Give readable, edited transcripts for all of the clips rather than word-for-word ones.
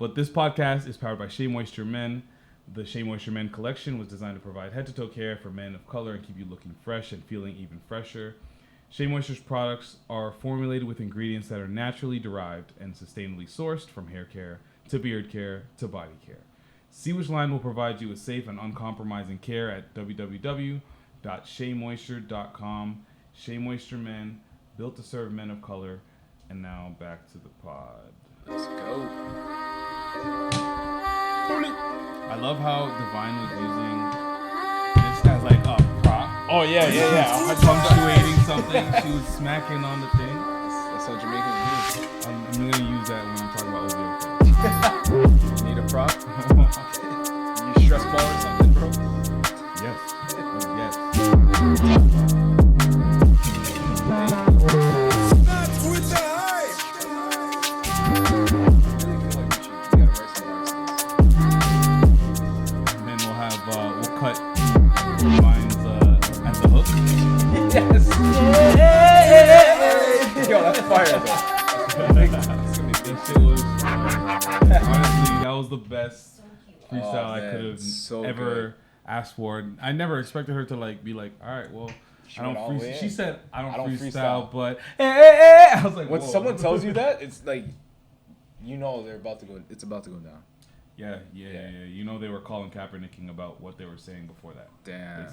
But this podcast is powered by Shea Moisture Men. The Shea Moisture Men collection was designed to provide head-to-toe care for men of color and keep you looking fresh and feeling even fresher. Shea Moisture's products are formulated with ingredients that are naturally derived and sustainably sourced, from hair care to beard care to body care. See which line will provide you with safe and uncompromising care at www.sheamoisture.com. Shea Moisture Men, built to serve men of color. And now back to the pod. Let's go. I love how Divine was using this as like a prop. Oh yeah. Punctuating something. She was smacking on the thing. That's how Jamaicans do. I'm gonna use that when I'm talking about OVO. You need a prop? You stress ball or something, bro? Yes. And then we'll cut Divine's at the hook. Yes. Yo, that's fire, though. Honestly, that was the best freestyle I could have ever asked for. I never expected her to like be like, all right, well, I don't freestyle. She said, I don't freestyle, but I was like, when whoa. someone tells you that, it's like, you know, it's about to go down. Yeah. You know, they were calling Kaepernicking about what they were saying before that. Damn.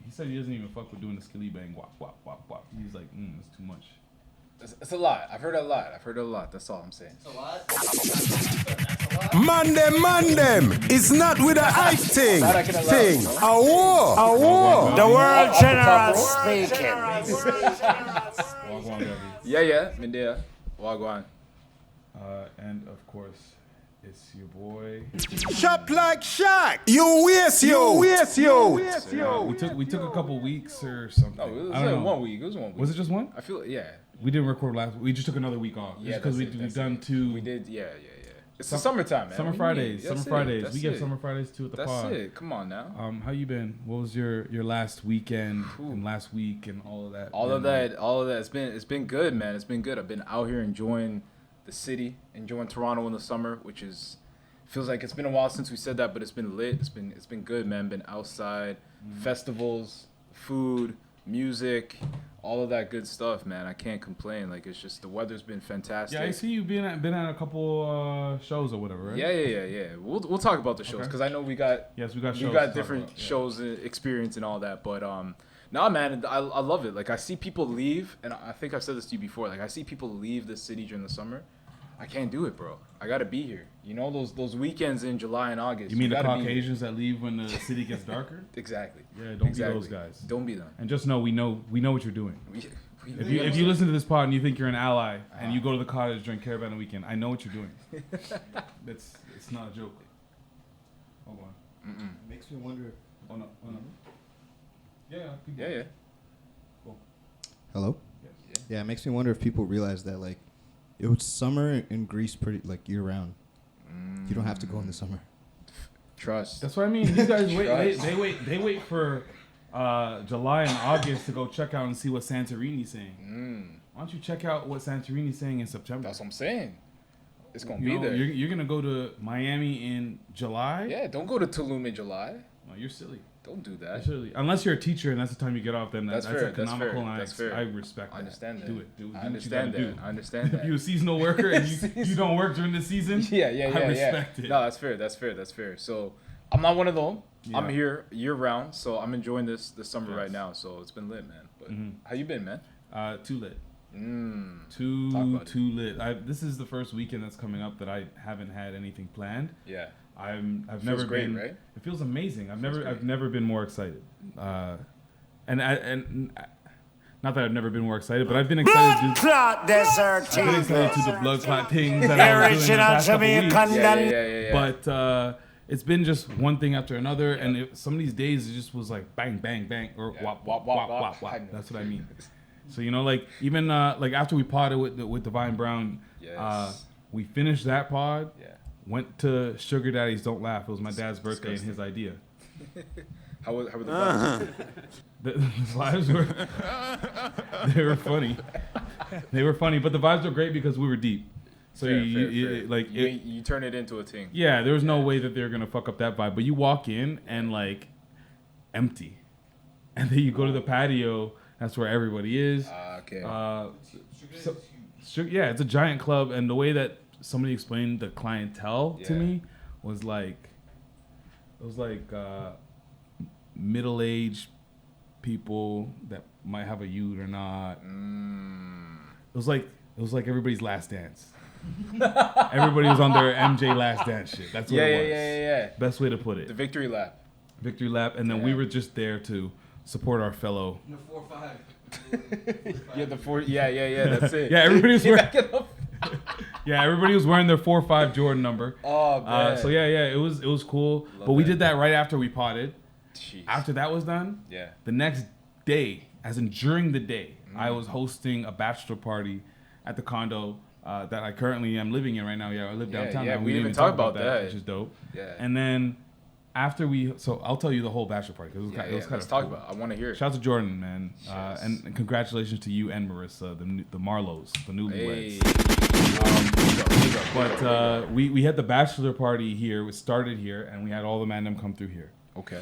He said he doesn't even fuck with doing the skilly bang, wop, wop, wop, wop. He's like, it's too much. It's a lot. I've heard it a lot. That's all I'm saying. It's a lot. Man them. It's not with a hype thing. A war. The world general speaking. Yeah. Mindea. Wagwan. And of course, it's your boy. Shop like Shaq. You waste you. We took a couple weeks or something. No, it was I don't know. 1 week. It was 1 week. Was it just one? I feel yeah. We didn't record last week. We just took another week off. Yeah, because we've done two. We did, yeah. It's the summertime, man. Summer Fridays. We get Summer Fridays too at the pod. That's it. Come on now. How you been? What was your last weekend and last week and all of that? All of that. It's been good, man. It's been good. I've been out here enjoying the city, enjoying Toronto in the summer, which feels like it's been a while since we said that, but it's been lit. It's been good, man. Been outside, festivals, food, music, all of that good stuff, man. I can't complain. Like, it's just the weather's been fantastic. Yeah, I see you've been at a couple shows or whatever, right? Yeah. We'll talk about the shows because I know we got shows. We got different shows, experience, and all that. But nah, man, I love it. Like, I see people leave, and I think I've said this to you before. Like, I see people leave the city during the summer. I can't do it, bro. I gotta be here. You know those weekends in July and August. You mean the Caucasians that leave when the city gets darker? Exactly. Yeah, don't be those guys. Don't be them. And just know we know what you're doing. If you listen to this pod and you think you're an ally and you go to the cottage during Caravan Weekend, I know what you're doing. It's not a joke. Hold on. Makes me wonder. Oh no. Yeah. Cool. Hello? Yes. Yeah, it makes me wonder if people realize that, like, it was summer in Greece pretty, like, year-round. You don't have to go in the summer. Trust. That's what I mean. These guys they wait for July and August to go check out and see what Santorini's saying. Why don't you check out what Santorini's saying in September? That's what I'm saying. It's gonna be there. You're gonna go to Miami in July? Yeah, don't go to Tulum in July. No, you're silly. Don't do that. Unless you're a teacher and that's the time you get off, then that's fair. economical. That's fair. I respect that. I understand that. Do it. I understand that. I understand that. If you're a seasonal worker and you don't work during the season, I respect it. No, that's fair. So I'm not one of them. Yeah. I'm here year round, so I'm enjoying this summer right now. So it's been lit, man. But how you been, man? Too lit. Too lit. This is the first weekend that's coming up that I haven't had anything planned. Yeah. I've never been. Right? It feels amazing. I've never been more excited. And not that I've never been more excited, but I've been excited to do the blood clot things that I was doing the past couple weeks. Yeah. But it's been just one thing after another, and some of these days it just was like bang, bang, bang, or wop, wop, wop, wop, wop. That's what I mean. So like even like after we podded with Divine Brown, we finished that pod. Yeah. Went to Sugar Daddy's Don't Laugh. It was my dad's birthday and his idea. How were the vibes? The vibes were they were funny, but the vibes were great because we were deep. So fair. You turn it into a thing. Yeah, there was no way that they're gonna fuck up that vibe. But you walk in and like empty, and then you go to the patio. That's where everybody is. Okay. Yeah, it's a giant club, and the way that somebody explained the clientele to me was like, it was like middle-aged people that might have a youth or not. It was like everybody's last dance. Everybody was on their MJ last dance shit. That's what it was. Yeah. Best way to put it. The victory lap. Victory lap, and then we were just there to support our fellow. The 4-5. Yeah, the 4. Yeah. That's it. Yeah, everybody was wearing. Yeah, everybody was wearing their 4-5 Jordan number. Oh man. So yeah, it was cool. But we did that right after we potted. Jeez. After that was done, the next day, as in during the day, I was hosting a bachelor party at the condo that I currently am living in right now. Yeah, I live downtown. Yeah, now. we didn't even talk about that, which is dope. Yeah. And then after so I'll tell you the whole bachelor party because it was kind Let's of talk cool. about it. I want to hear it. Shout out to Jordan, man, Yes. and congratulations to you and Marissa, the Marlows, the newlyweds. But we had the bachelor party here. It started here, and we had all the mandem come through here. Okay.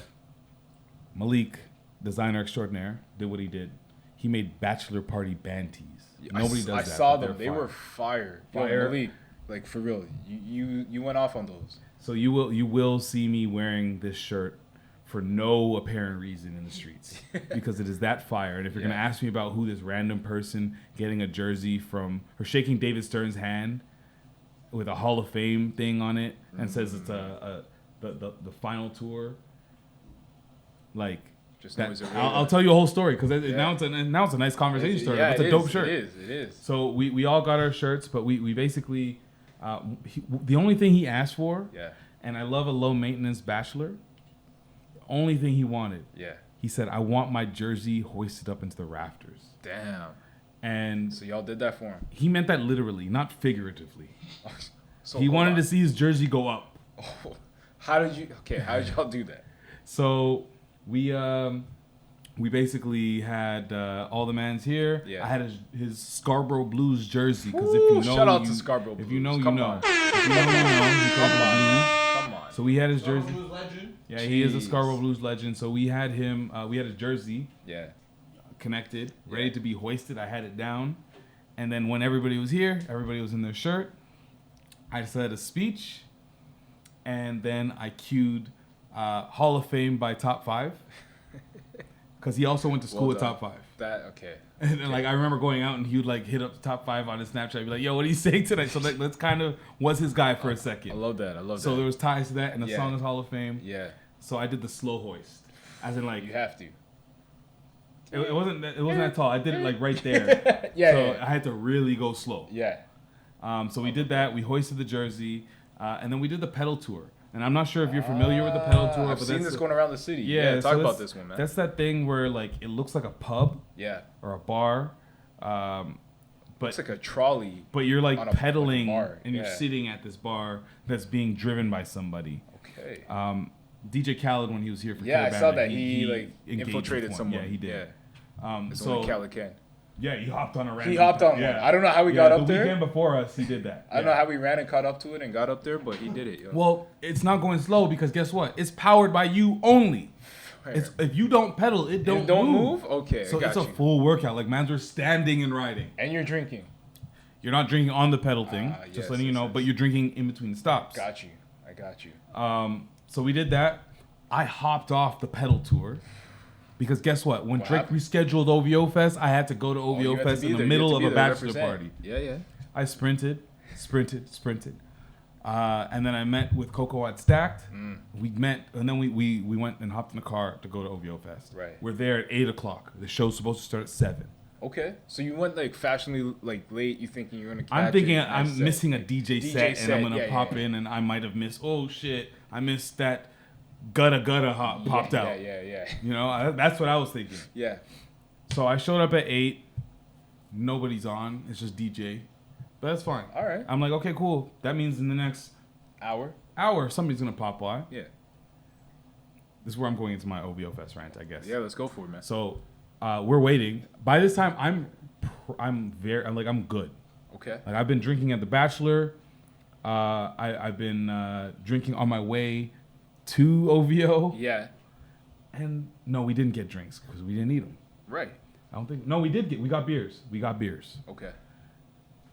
Malik, designer extraordinaire, did what he did. He made bachelor party band tees. Nobody does that. I saw but them. They were fire. Fire. Yo, Malik, like for real. You went off on those. So you will see me wearing this shirt for no apparent reason in the streets because it is that fire. And if you're gonna ask me about who this random person getting a jersey from or shaking David Stern's hand with a Hall of Fame thing on it and says it's the final tour, like. Just That, knows it I'll tell you a whole story because now it's a nice conversation starter. It's a dope shirt. It is. So we all got our shirts, but we basically the only thing he asked for, and I love a low maintenance bachelor. The only thing he wanted, he said, I want my jersey hoisted up into the rafters. Damn. And so y'all did that for him. He meant that literally, not figuratively. So he wanted to see his jersey go up. Oh, how did y'all do that? So we basically had all the mans here. Yeah. I had his Scarborough Blues jersey because if you know, shout out to Scarborough Blues. If you know, you Come know. on. If you know, you know. He comes from Blues. Come on. So we had his jersey. Blues legend. Yeah, he is a Scarborough Blues legend. So we had him. We had his jersey. Connected, ready to be hoisted. I had it down, and then when everybody was here, everybody was in their shirt. I said a speech, and then I cued Hall of Fame by Top 5. Because he also went to school with Top 5. And then, like, I remember going out and he would, like, hit up the Top 5 on his Snapchat. Be like, yo, what are you saying tonight? So that's kind of was his guy for a second. I love that. So there was ties to that, and the song is Hall of Fame. So I did the slow hoist. As in, like... You have to. It wasn't that tall. I did it, like, right there. So I had to really go slow. So we did that. We hoisted the jersey. And then we did the pedal tour. And I'm not sure if you're familiar with the pedal tour. I've seen this going around the city. Yeah, talk about this one, man. That's that thing where like it looks like a pub. Or a bar. But it's like a trolley. But you're like pedaling bar. And you're sitting at this bar that's being driven by somebody. Okay. DJ Khaled when he was here for I saw that he like infiltrated someone. Yeah, he did. So Khaled can. Yeah, he hopped on a random. He hopped on one. I don't know how he got up there. The weekend before us, he did that. I don't know how we ran and caught up to it and got up there, but he did it. Yo. Well, it's not going slow because guess what? It's powered by you only. If you don't pedal, it don't move. Okay, so it's a full workout. Like mans are standing and riding. And you're drinking. You're not drinking on the pedal thing. Just letting you know, but you're drinking in between the stops. I got you. So we did that. I hopped off the pedal tour. Because guess what? When Drake rescheduled OVO Fest, I had to go to OVO Fest in the middle of a bachelor party. Yeah. I sprinted. And then I met with Coco at Stacked. We met, and then we went and hopped in the car to go to OVO Fest. Right. We're there at 8 o'clock. The show's supposed to start at 7. Okay. So you went like fashionably like late. You thinking you're gonna catch I'm thinking it, I'm missing a DJ set and I'm gonna pop in and I might have missed. Oh shit! I missed that. Gutta hop popped out. Yeah. You know, that's what I was thinking. Yeah. So I showed up at 8. Nobody's on. It's just DJ. But that's fine. All right. I'm like, okay, cool. That means in the next hour, somebody's gonna pop by. Yeah. This is where I'm going into my OVO Fest rant, I guess. Yeah, let's go for it, man. So we're waiting. By this time, I'm good. Okay. Like I've been drinking at the Bachelor. I've been drinking on my way to OVO. Yeah. And no, we didn't get drinks because we didn't eat them. Right. I don't think. No, we got beers. Okay.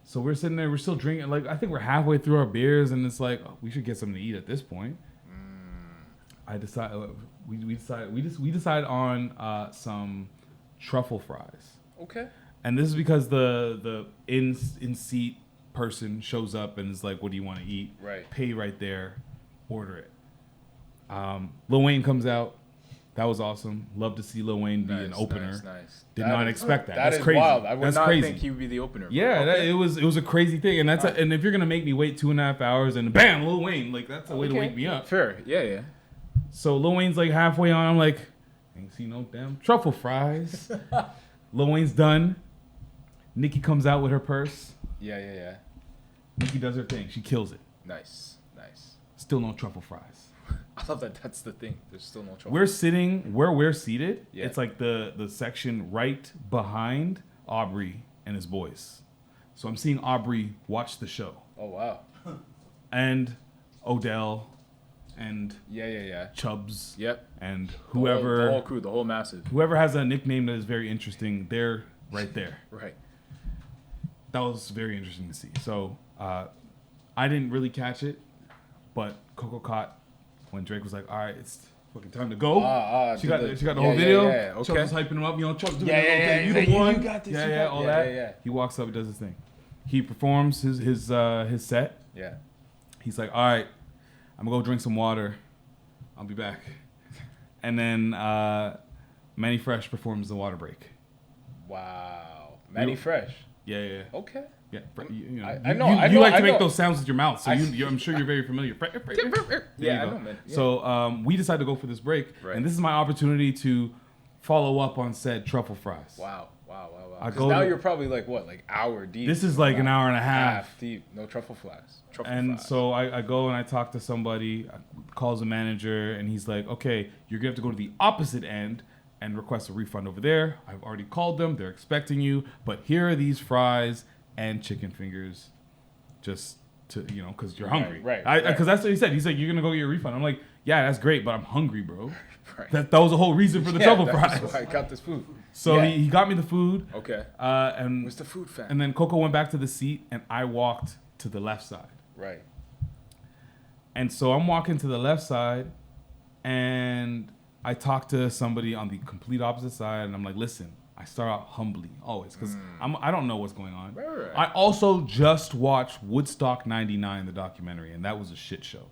So we're sitting there. We're still drinking. Like I think we're halfway through our beers, and it's like we should get something to eat at this point. I decided. We decided on some truffle fries. Okay. And this is because the in seat person shows up and is like, "What do you want to eat?" Right. Pay right there, order it. Lil Wayne comes out. That was awesome. Love to see Lil Wayne be an opener. Nice. Did not expect that. That's is crazy. Wild. I would that's not crazy. think he would be the opener. Yeah, Okay. it was a crazy thing, and and if you're gonna make me wait 2.5 hours and bam, Lil Wayne, like that's a way to wake me up. Fair. Yeah. So Lil Wayne's like halfway on. I'm like, ain't see no damn truffle fries. Lil Wayne's done. Nikki comes out with her purse. Yeah. Nikki does her thing. She kills it. Nice. Still no truffle fries. I love that. That's the thing. There's still no trouble. We're sitting where we're seated. Yeah. It's like the section right behind Aubrey and his boys. So I'm seeing Aubrey watch the show. Oh wow. And Odell and Yeah. Chubbs. Yep. And whoever the whole crew, the whole massive. whoever has a nickname that is very interesting, they're right there. Right. That was very interesting to see. So I didn't really catch it, but Coco caught when Drake was like, "All right, it's fucking time to go." She got the whole video. Yeah. Okay. Chubbs was hyping him up. You know, Chubbs doing Yeah, thing. You yeah, the one. you got this, you Yeah, got- all yeah, that. yeah. He walks up, does his thing. He performs his set. Yeah. He's like, "All right, I'm gonna go drink some water. I'll be back." And then Manny Fresh performs the water break. Wow. Manny Fresh. Yeah. Okay. Yeah, you I like to know. make those sounds with your mouth, so I'm sure you're very familiar. Yeah, I know, man. Yeah. So we decided to go for this break, Right. and this is my opportunity to follow up on said truffle fries. Wow. I 'Cause go now to- you're probably like what, like hour deep. This is like an hour and a half. deep. No truffle fries. And so I go and I talk to somebody, calls a manager, and he's like, "Okay, you're gonna have to go to the opposite end and request a refund over there. I've already called them; they're expecting you. But here are these fries and chicken fingers, just to because you're hungry, Right. Because that's what he said. He's like, "You're gonna go get your refund." I'm like, "Yeah, that's great, but I'm hungry, bro." Right. That was the whole reason for the truffle that's fries. why I got this food. So Yeah. he got me the food. Okay. And What's the food fat? and then Coco went back to the seat, and I walked to the left side. Right. And so I'm walking to the left side, and I talk to somebody on the complete opposite side, and I'm like, "Listen, I start out humbly always because I don't know what's going on." Right. I also just watched Woodstock '99, the documentary, and that was a shit show.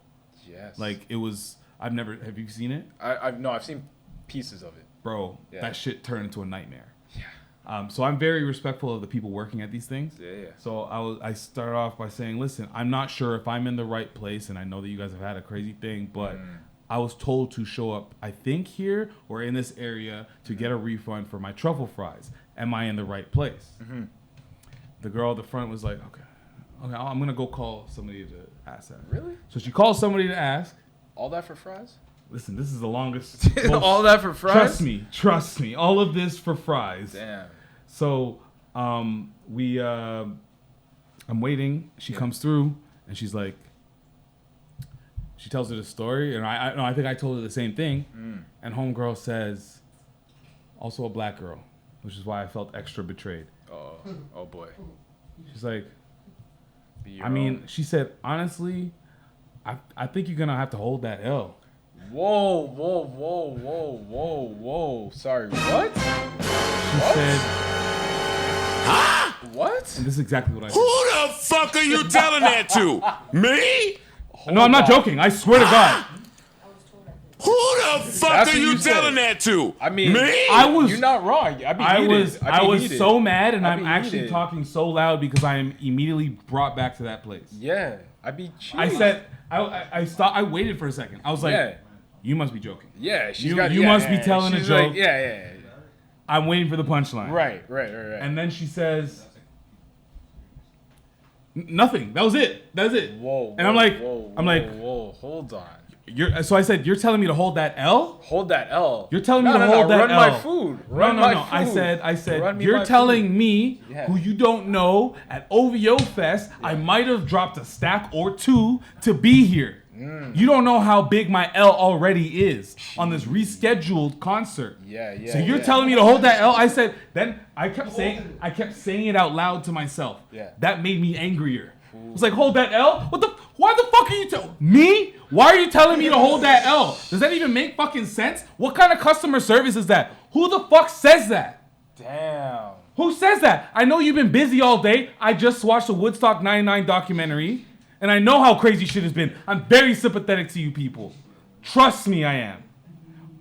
Yes. Like it was. Have you seen it, I've seen pieces of it. bro? Yeah. That shit turned into a nightmare. Yeah. So I'm very respectful of the people working at these things. Yeah. So I started off by saying, "Listen, I'm not sure if I'm in the right place, and I know that you guys have had a crazy thing, but I was told to show up, I think here or in this area to get a refund for my truffle fries. Am I in the right place?" The girl at the front was like, "Okay, I'm gonna go call somebody to ask that." Really? So she calls somebody to ask. All that for fries? Listen, this is the longest. All that for fries? Trust me. All of this for fries. Damn. So I'm waiting. She comes through, and she's like, she tells her the story, and I think I told her the same thing. And homegirl says, also a black girl, which is why I felt extra betrayed. Oh boy. She's like, Be your I mean, own. she said, honestly, I think you're gonna have to hold that L. Whoa. Sorry, what? She said, What? and this is exactly what I said. Who the fuck are you telling that to? Me? No, I'm not joking. I swear to God. Who the fuck That's are what you you telling said. that to? I mean, me? I was. You're not wrong. I was so mad, and I'd I'm be actually heated. talking so loud because I am immediately brought back to that place. Yeah, I'd be cheating. I said, I stopped. I waited for a second. I was like, Yeah. "You must be joking." Yeah, she's You- got. you yeah, must be yeah, telling a she's joke. Like, yeah. I'm waiting for the punchline. Right. And then she says, "Nothing. That was it. That's it." Whoa. And I'm like, whoa, hold on. So I said, you're telling me to hold that L? Hold that L. You're telling me to hold that run L. My food. Run my food. I said, Run me you're my telling food. me, who you don't know, at OVO Fest, I might have dropped a stack or two to be here. You don't know how big my L already is on this rescheduled concert. Yeah. So you're telling me to hold that L? I said, then I kept saying it out loud to myself. Yeah. That made me angrier. I was like, hold that L? Why the fuck are you telling me? Why are you telling me to hold that L? Does that even make fucking sense? What kind of customer service is that? Who the fuck says that? Damn. Who says that? I know you've been busy all day. I just watched the Woodstock 99 documentary, and I know how crazy shit has been. I'm very sympathetic to you people. Trust me, I am.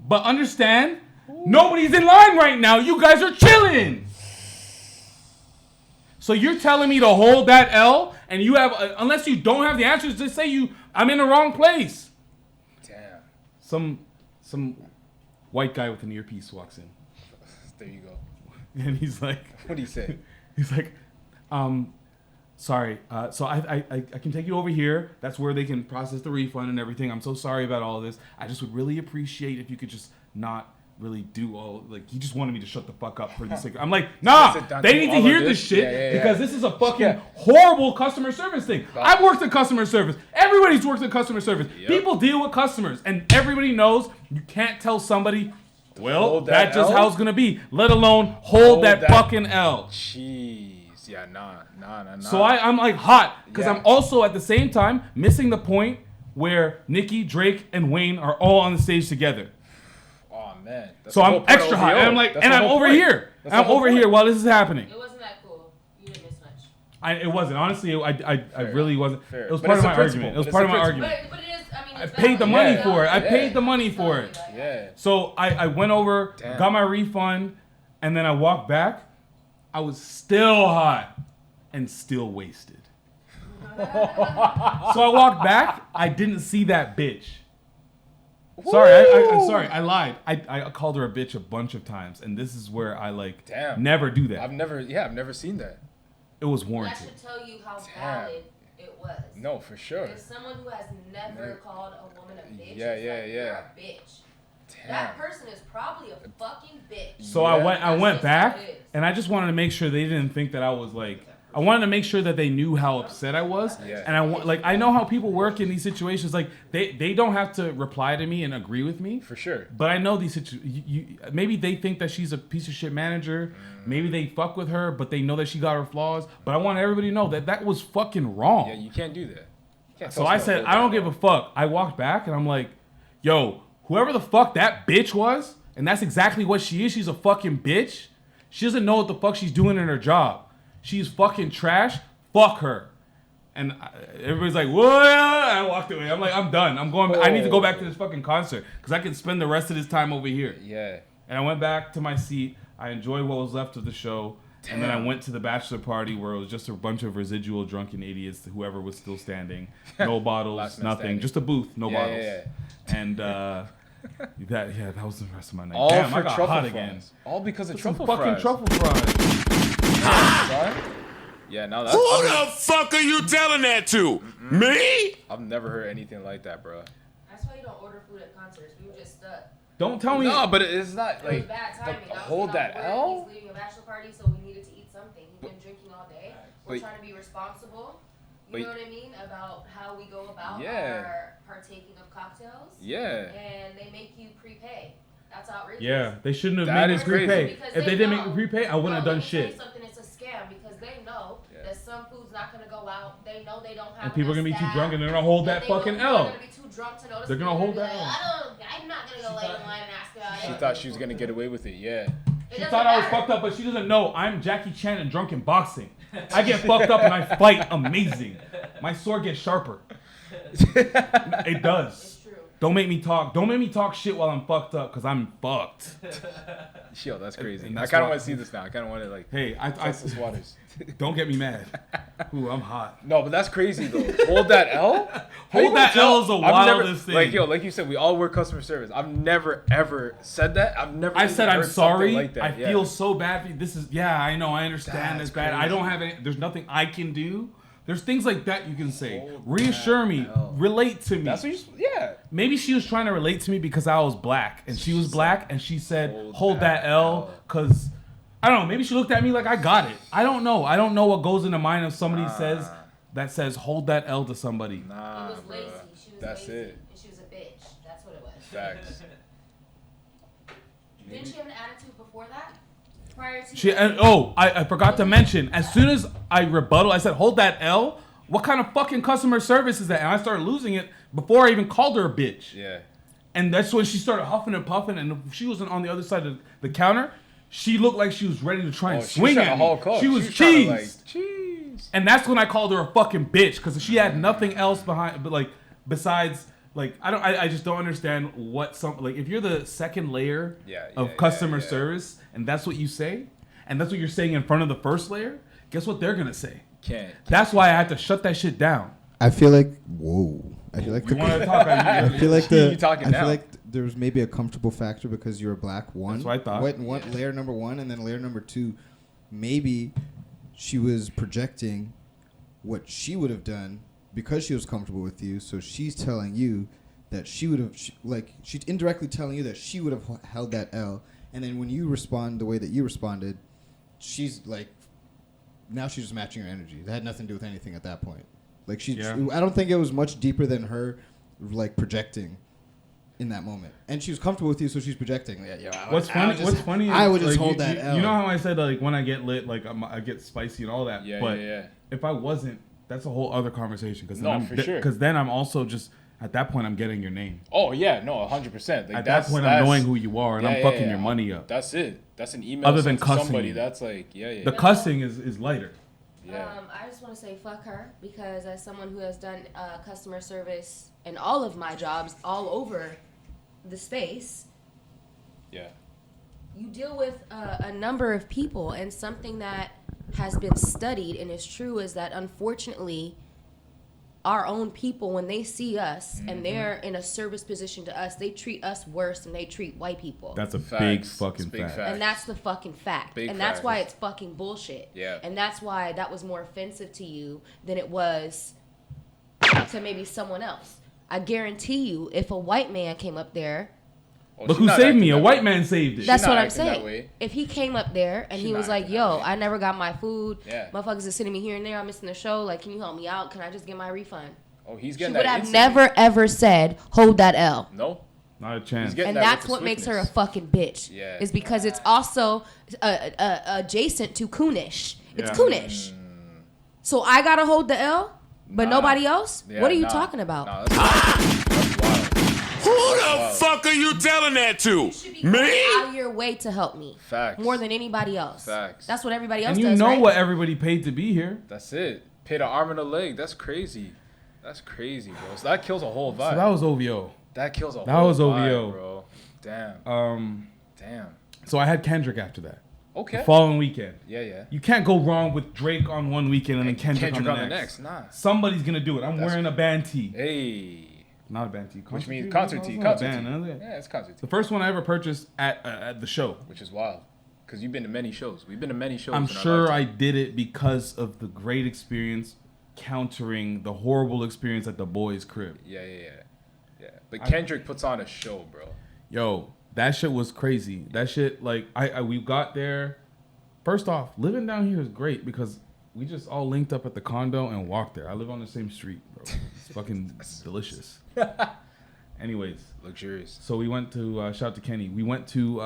But understand, nobody's in line right now. You guys are chilling. So you're telling me to hold that L, and you have, unless you don't have the answers, just say I'm in the wrong place. Damn. Some white guy with an earpiece walks in. There you go. And he's like, What'd he say? He's like, sorry. So I can take you over here. That's where they can process the refund and everything. I'm so sorry about all of this. I just would really appreciate if you could just not really do all, like, he just wanted me to shut the fuck up for the sake. I'm like, nah, they need to hear this shit because this is a fucking horrible customer service thing. I've worked in customer service. Everybody's worked in customer service. People deal with customers, and everybody knows you can't tell somebody, well, that's just how it's gonna be, let alone hold that fucking L. Jeez. Yeah, nah. So I'm like hot because I'm also at the same time missing the point where Nicki, Drake, and Wayne are all on the stage together. Oh man. So I'm extra hot, and I'm like, and I'm over here. I'm over here while this is happening. It wasn't that cool. You didn't miss much. It wasn't. Honestly, I really wasn't. Fair. It was But part of it's my a principle. argument. It was But part it's of a my principle. argument. But it is, I mean, I it's paid the valid. money for it. I paid the money for it. Yeah. So I went over, Damn. got my refund, and then I walked back. I was still hot and still wasted. So I walked back. I didn't see that bitch. Sorry, I'm sorry. I lied. I called her a bitch a bunch of times, and this is where I never do that. I've never seen that. It was That warranted. should tell you how valid it was. No, for sure. As someone who has never called a woman a bitch, Yeah, it's yeah, like, yeah. you're a bitch. That person is probably a fucking bitch. So Yeah. I went That's back, just how it is. and I just wanted to make sure they didn't think that I was like. I wanted to make sure that they knew how upset I was, Yeah. and I know how people work in these situations. Like they don't have to reply to me and agree with me, For sure. but I know these situations. Maybe they think that she's a piece of shit manager. Maybe they fuck with her, but they know that she got her flaws. But I want everybody to know that that was fucking wrong. Yeah, you can't do that. You can't So tell I someone said, to I don't hold give a fuck. I walked back and I'm like, yo, whoever the fuck that bitch was, and that's exactly what she is. She's a fucking bitch. She doesn't know what the fuck she's doing in her job. She's fucking trash. Fuck her. And everybody's like, what? I walked away. I'm like, I'm done. I need to go back to this fucking concert because I can spend the rest of this time over here. Yeah. And I went back to my seat. I enjoyed what was left of the show. And then I went to the bachelor party where it was just a bunch of residual drunken idiots, whoever was still standing. No bottles, Last man nothing. standing. Just a booth, no Yeah, bottles. yeah, And that was the rest of my night. All Damn, for I got truffle hot fries. again. All because of Some truffle fucking fries. truffle fries. Son. Yeah, now that's. Who the fuck are you telling that to? Me? I've never heard anything like that, bro. That's why you don't order food at concerts. We were just stuck. Don't tell me. No, but it's not It was like bad timing. I was hold off that work, L. He's leaving a bachelor party, so we needed to eat something. He's been drinking all day. We're But- trying to be responsible. but- You know what I mean? About how we go about Yeah. our partaking of cocktails. Yeah. And they make you prepay. That's outrageous. Yeah, they shouldn't have That made me is crazy. prepay. Because If they they didn't make know. me prepay, I wouldn't have No, done let me tell you shit. something, it's a scam because they know Yeah. that some food's not gonna go out. They know they don't have. And people are gonna be enough too staff, drunk and they're gonna hold and that they know fucking people L. are gonna be too drunk to notice. They're gonna They're hold be that like, L. I'm not gonna go lay in line and ask about it. She thought she was gonna get away with it. Yeah. It She doesn't thought I was matter. fucked up, but she doesn't know I'm Jackie Chan and drunk in boxing. I get fucked up and I fight amazing. My sword gets sharper. It does. It's true. Don't make me talk. Don't make me talk shit while I'm fucked up, cause I'm fucked. Yo, that's crazy. And I that's kind of why- want to see this now. I kind of want to like Hey, I test this waters. don't get me mad. Ooh, I'm hot. No, but that's crazy though. Hold that L. How you Hold that gonna L tell- is the I've never- wildest thing. Like yo, like you said, we all work customer service. I've never ever said that. I've never. I even said I'm heard something sorry. Like that. I yeah. feel so bad. This is I know. I understand That's it's bad. I crazy. don't have any. There's nothing I can do. There's things like that you can say. Reassure me. Relate to me. That's what yeah. Maybe she was trying to relate to me because I was black, and she was black, and she said, hold that L, because, I don't know, maybe she looked at me like I got it. I don't know. I don't know what goes in the mind of somebody says, hold that L to somebody. Nah, It was lazy. She was That's lazy. it. And she was a bitch. That's what it was. Facts. Didn't she have an attitude before that? Prior to I forgot to mention, as soon as I rebuttal, I said, hold that L. What kind of fucking customer service is that? And I started losing it before I even called her a bitch. Yeah. And that's when she started huffing and puffing, and if she wasn't on the other side of the counter, she looked like she was ready to try and swing at me. She was cheese. And that's when I called her a fucking bitch, because she had nothing else besides I just don't understand what if you're the second layer of customer service, and that's what you say, and that's what you're saying in front of the first layer, guess what they're gonna say? That's why I had to shut that shit down. I feel like I feel like you want to talk. I feel like I talking feel like there was maybe a comfortable factor because you're a black one. That's what I thought. Layer number 1, and then layer number 2, maybe she was projecting what she would have done because she was comfortable with you. So she's telling you that she would have she's indirectly telling you that she would have held that L. And then when you respond the way that you responded, she's like, now she's just matching your energy. That had nothing to do with anything at that point. Like I don't think it was much deeper than her projecting in that moment. And she was comfortable with you, so she's projecting. What's funny? I would just hold that L. You know how I said when I get lit, I get spicy and all that. Yeah. If I wasn't, that's a whole other conversation. Sure. Because then I'm also just at that point I'm getting your name. Oh yeah, no, 100%. At that point I'm knowing who you are, and I'm fucking your money up. That's it. That's an email. Other than cussing, somebody. That's the cussing is lighter. Yeah. I just want to say fuck her, because as someone who has done customer service in all of my jobs all over the space, you deal with a number of people, and something that has been studied and is true is that unfortunately our own people, when they see us and they're in a service position to us, they treat us worse than they treat white people. That's a big fucking fact. And that's the fucking fact. And that's why it's fucking bullshit. Yeah. And that's why that was more offensive to you than it was to maybe someone else. I guarantee you, if a white man came up there... Look who saved me. A white man saved it. That's what I'm saying. If he came up there and he was like, yo, I never got my food. Motherfuckers are sending me here and there. I'm missing the show. Like, can you help me out? Can I just get my refund? Oh, he's getting that. She would have instantly. never, ever said, hold that L. No. Not a chance. And that's what makes her a fucking bitch. Yeah. Is because it's also adjacent to coonish. It's coonish. So I got to hold the L, but nobody else? What are you talking about? That's wild. Who the fuck are you telling that to? You should be going out of your way to help me. Facts. More than anybody else. Facts. That's what everybody else does, right? And you know what everybody paid to be here. That's it. Paid an arm and a leg. That's crazy. That's crazy, bro. So that kills a whole vibe. So that was OVO. That kills a whole OVO, bro. Damn. Damn. So I had Kendrick after that. Okay. The following weekend. Yeah. You can't go wrong with Drake on one weekend and then Kendrick on the next. Nah. Somebody's gonna do it. I'm wearing a band tee. Hey. Not a band tee. Which means concert tee. Yeah, it's concert tee. The first one I ever purchased at the show. Which is wild. Because you've been to many shows. We've been to many shows. I'm sure I did it because of the great experience countering the horrible experience at the boys' crib. Yeah. But Kendrick puts on a show, bro. Yo, that shit was crazy. That shit, we got there. First off, living down here is great because we just all linked up at the condo and walked there. I live on the same street, bro. It's fucking delicious. Anyways. Luxurious. So we went to, shout out to Kenny. We went to,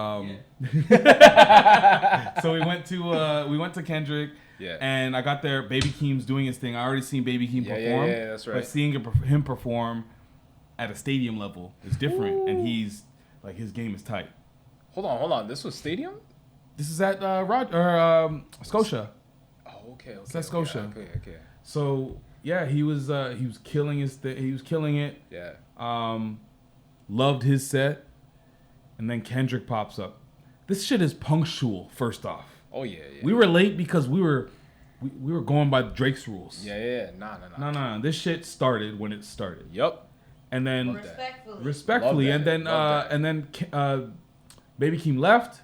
so we went to Kendrick. Yeah. And I got there, Baby Keem's doing his thing. I already seen Baby Keem perform. Yeah, that's right. But seeing him perform at a stadium level is different. Ooh. And he's, his game is tight. Hold on. This was stadium? This is at Scotia. Oh, okay. It's at Scotia. Okay. So yeah, he was killing he was killing it. Yeah. Loved his set, and then Kendrick pops up. This shit is punctual. First off. Oh yeah. We were late because we were going by Drake's rules. Yeah. Nah. This shit started when it started. Yep. And then respectfully, and then Baby Keem left.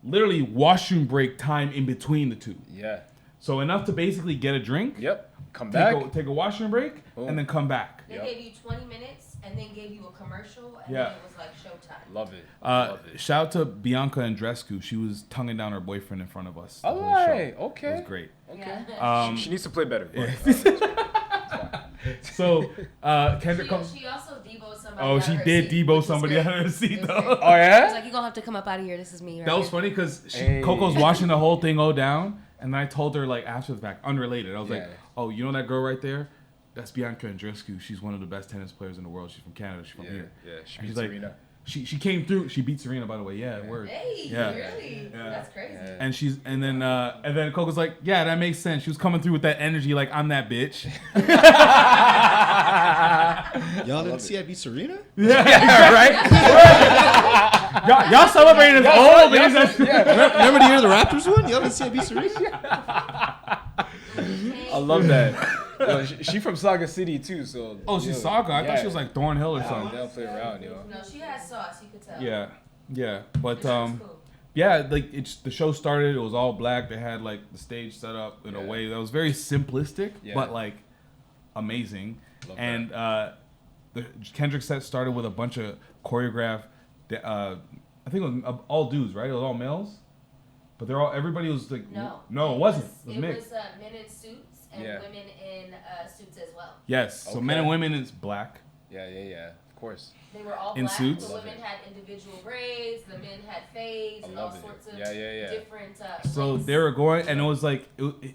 Literally washroom break time in between the two. Yeah. So enough to basically get a drink. Yep. Come back. Take a washroom break, and then come back. They gave you 20 minutes and then gave you a commercial, and Yeah. then it was like showtime. Love it. Shout out to Bianca Andreescu. She was tonguing down her boyfriend in front of us. All the whole right. show. Okay. It was great. Okay. Yeah. She needs to play better. So Kendrick comes. She also deboed somebody. Oh, out she of her did seat, debo which somebody was out great. of her seat It was though. great. Oh yeah. I was like, you're gonna have to come up out of here. This is me. Right That was here. funny because Hey. Coco's washing the whole thing down, and then I told her like after the fact, unrelated. I was like, Yeah. "Oh, you know that girl right there? That's Bianca Andreescu. She's one of the best tennis players in the world. She's from Canada. She's from here." Yeah. She And beat she's like, Serena. She came through. She beat Serena, by the way. Yeah, word. Hey, Yeah. really? Yeah. That's crazy. Yeah. And then Coco's like, "Yeah, that makes sense." She was coming through with that energy, like I'm that bitch. Y'all didn't see I beat Serena? Yeah, right. y'all celebrating as old. Remember the year the Raptors won? Y'all didn't see I beat Serena? I love that. Yo, she from Saga City too, so. Oh, she's Saga. I thought she was like Thornhill or They something. don't play around, yo. No, she has sauce. You could tell. Yeah, but That's cool. yeah, like the show started. It was all black. They had like the stage set up in a way that was very simplistic, but like amazing. Love And the Kendrick set started with a bunch of choreographed. I think it was all dudes, right? It was all males, but everybody was like, No, it wasn't. It was It mixed. was men in suits and women in suits as well. Yes, so men and women is black. Yeah. Of course. They were all In black. suits? The women had individual braids. The men had fades and all love it. sorts of Yeah. different. So links. they were going, and it was like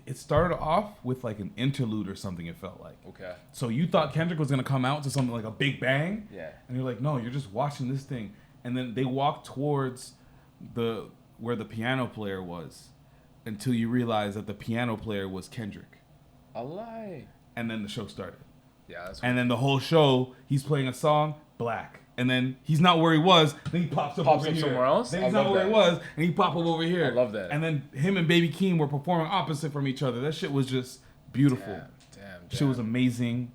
it started off with like an interlude or something. It felt like. Okay. So you thought Kendrick was gonna come out to something like a big bang, Yeah. and you're like, no, you're just watching this thing, and then they walked towards where the piano player was, until you realize that the piano player was Kendrick, A lie. and then the show started, Yeah, that's. and then the whole show he's playing a song black, and then he's not where he was, then he pops up over here. somewhere else? Then I he's not love where he that. was, and he pop up over here. I love that. And then him and Baby Keem were performing opposite from each other. That shit was just beautiful. Damn. Shit was amazing,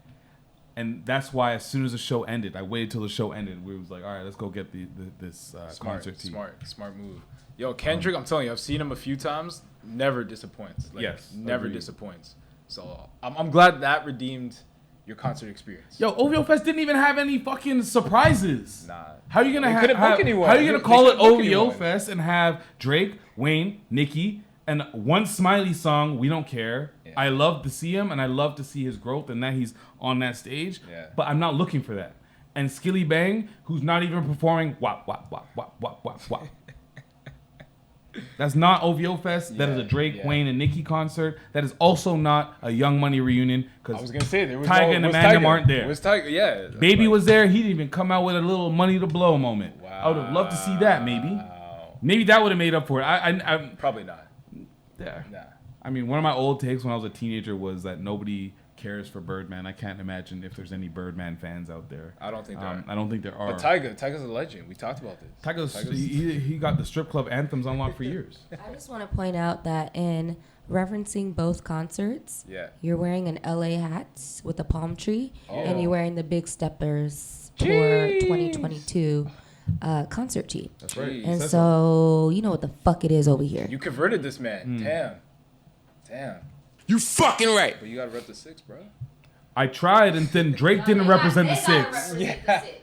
and that's why as soon as the show ended, I waited till the show ended. We was like, all right, let's go get this concert tee. Smart move. Yo, Kendrick, I'm telling you, I've seen him a few times. Never disappoints. Like, Yes, never agreed. disappoints. So I'm glad that redeemed your concert experience. Yo, OVO Fest didn't even have any fucking surprises. Nah. How are you gonna They have? couldn't book anyone. How are you gonna They call it couldn't book OVO anyone. Fest and have Drake, Wayne, Nicki, and one Smiley song? We don't care. Yeah. I love to see him, and I love to see his growth, and that he's on that stage. Yeah. But I'm not looking for that. And Skilly Bang, who's not even performing, wop wop wop wop wop wop wop. That's not OVO Fest. That is a Drake, Wayne, and Nicki concert. That is also not a Young Money reunion I was because gonna say there was Tyga no, and was Emmanuel Tyga. aren't there. Was Tyga? Yeah. that's Baby like- was there. He didn't even come out with a little Money to Blow moment. I would have loved to see that. Maybe that would have made up for it. I Probably not. yeah. Nah. I mean, one of my old takes when I was a teenager was that nobody cares for Birdman. I can't imagine if there's any Birdman fans out there. I don't think there are. I don't think there are. But Tyga's a legend. We talked about this. He got the strip club anthems unlocked for years. I just want to point out that in referencing both concerts, Yeah. you're wearing an LA hat with a palm tree, and you're wearing the Big Steppers Tour Jeez. 2022 concert tee. That's right. And Says so you know what the fuck it is over here. You converted this man. Damn. You fucking right. But you gotta rep the 6, bro. I tried, and then Drake didn't represent the six.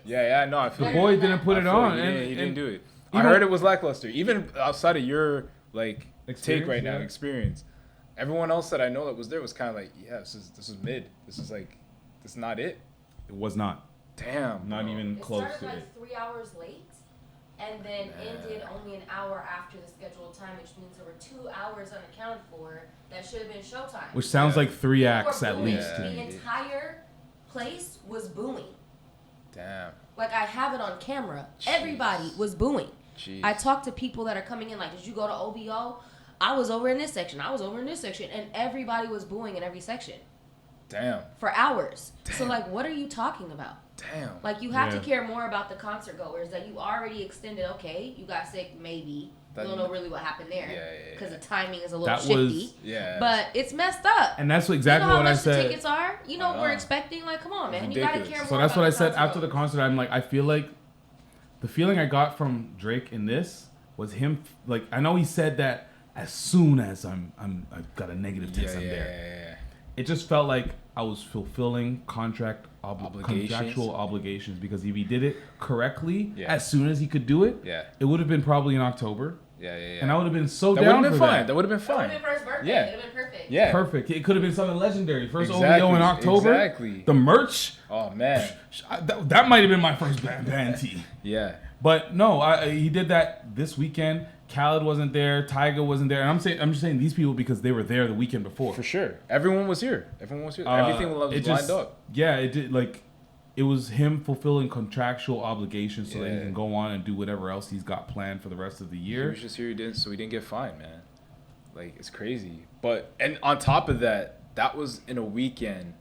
Yeah. No, I feel The you. boy didn't put I it feel on. you. and He didn't do it. I even- heard it was lackluster. Even outside of your like Experience, take right now, yeah. experience. Everyone else that I know that was there was kind of like, yeah, this is mid. This is not it. It was not. Damn. Not bro. even It close started to like it. 3 hours late, and then ended only an hour after the scheduled time, which means there were 2 hours unaccounted for that should have been showtime. Which sounds like 3 People acts were at booing. least. Yeah. The entire place was booing. Damn. Like I have it on camera. Everybody was booing. Jeez. I talked to people that are coming in like, did you go to OVO? I was over in this section. I was over in this section. And everybody was booing in every section Damn. for hours. So like, what are you talking about? Damn. Like you have Yeah. to care more about the concert goers that you already extended. Okay, you got sick, maybe. That- You don't know really what happened there. Yeah. Because the timing is a little That was- shifty. Yeah. But it's messed up. And that's You exactly know how what I much the said. tickets are? You know what we're know. expecting? Like, come on, man. It's You gotta ridiculous. care more So that's about what I the said concert after the goers. concert. I'm like, I feel like the feeling I got from Drake in this was him. Like, I know he said that as soon as I've got a negative test, I'm there. it just felt like I was fulfilling Obligations. contractual obligations, because if he did it correctly Yeah. as soon as he could do it, Yeah. it would have been probably in October. Yeah. And I would have been so That would down have been for fine. that. That would have been That would fine. have been for his birthday. Yeah. It would have been perfect. Yeah. Perfect. It could have been something legendary. First Exactly. OVO in October. Exactly. The merch. Oh man. That might have been my first band tee. Yeah. But no, he did that this weekend. Khaled wasn't there. Tyga wasn't there. And I'm just saying these people because they were there the weekend before. For sure. Everyone was here. Everything was lined up. Yeah, it did. Like, it was him fulfilling contractual obligations so that he Yeah. can go on and do whatever else he's got planned for the rest of the He year. was just here, so he didn't get fined, man. Like, it's crazy. And on top of that, that was in a weekend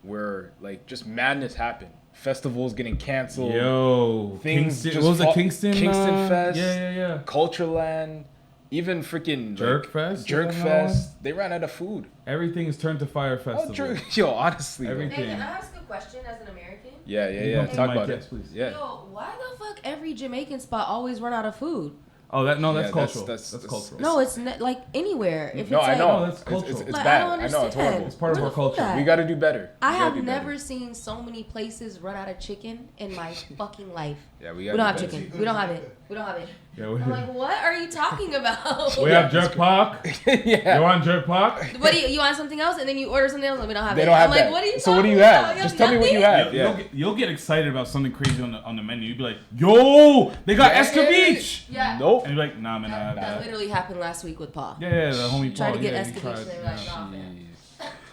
where, like, just madness happened. Festivals getting canceled. Yo, Things Kingston, just what was it? fall- Kingston Kingston Fest. Yeah. Cultureland. Even freaking Jerk Fest, Jerk was another Fest. They ran out of food. Everything is turned to fire Oh, festival. Yo, honestly. Everything. Though. Nathan, I ask a question as an American. Yeah. Talk Talk about about yes, it. please. Yeah. Yo, why the fuck every Jamaican spot always run out of food? Oh, that's Yeah, cultural. that's- That's that's- cultural. No, it's not, like anywhere. If No, it's I like, know. No, that's cultural. It's Like, bad. I don't I know. It's understand. horrible. It's part of Where our the food culture. at? We got to do better. I We gotta have do better. never seen so many places run out of chicken in my fucking life. Yeah, we We got. don't have chicken. We don't have it. We don't have it. Yeah, I'm like, what are you talking about? we have jerk pork. Yeah. You want jerk pork? What do you want something else? And then you order something else and we don't have They it. don't have I'm like, that. what are you So what do you talking have? about? Just tell me what you nothing? have. Yeah. You'll get excited about something crazy on the menu. You'll be like, yo, they got Yeah. Escabeach. Yeah. Nope. And you're like, nah, man, I have That that. literally happened last week with Paul. Yeah, the homie Tried Paul. to get yeah, he escapades tried, and they were yeah. like, nah, man.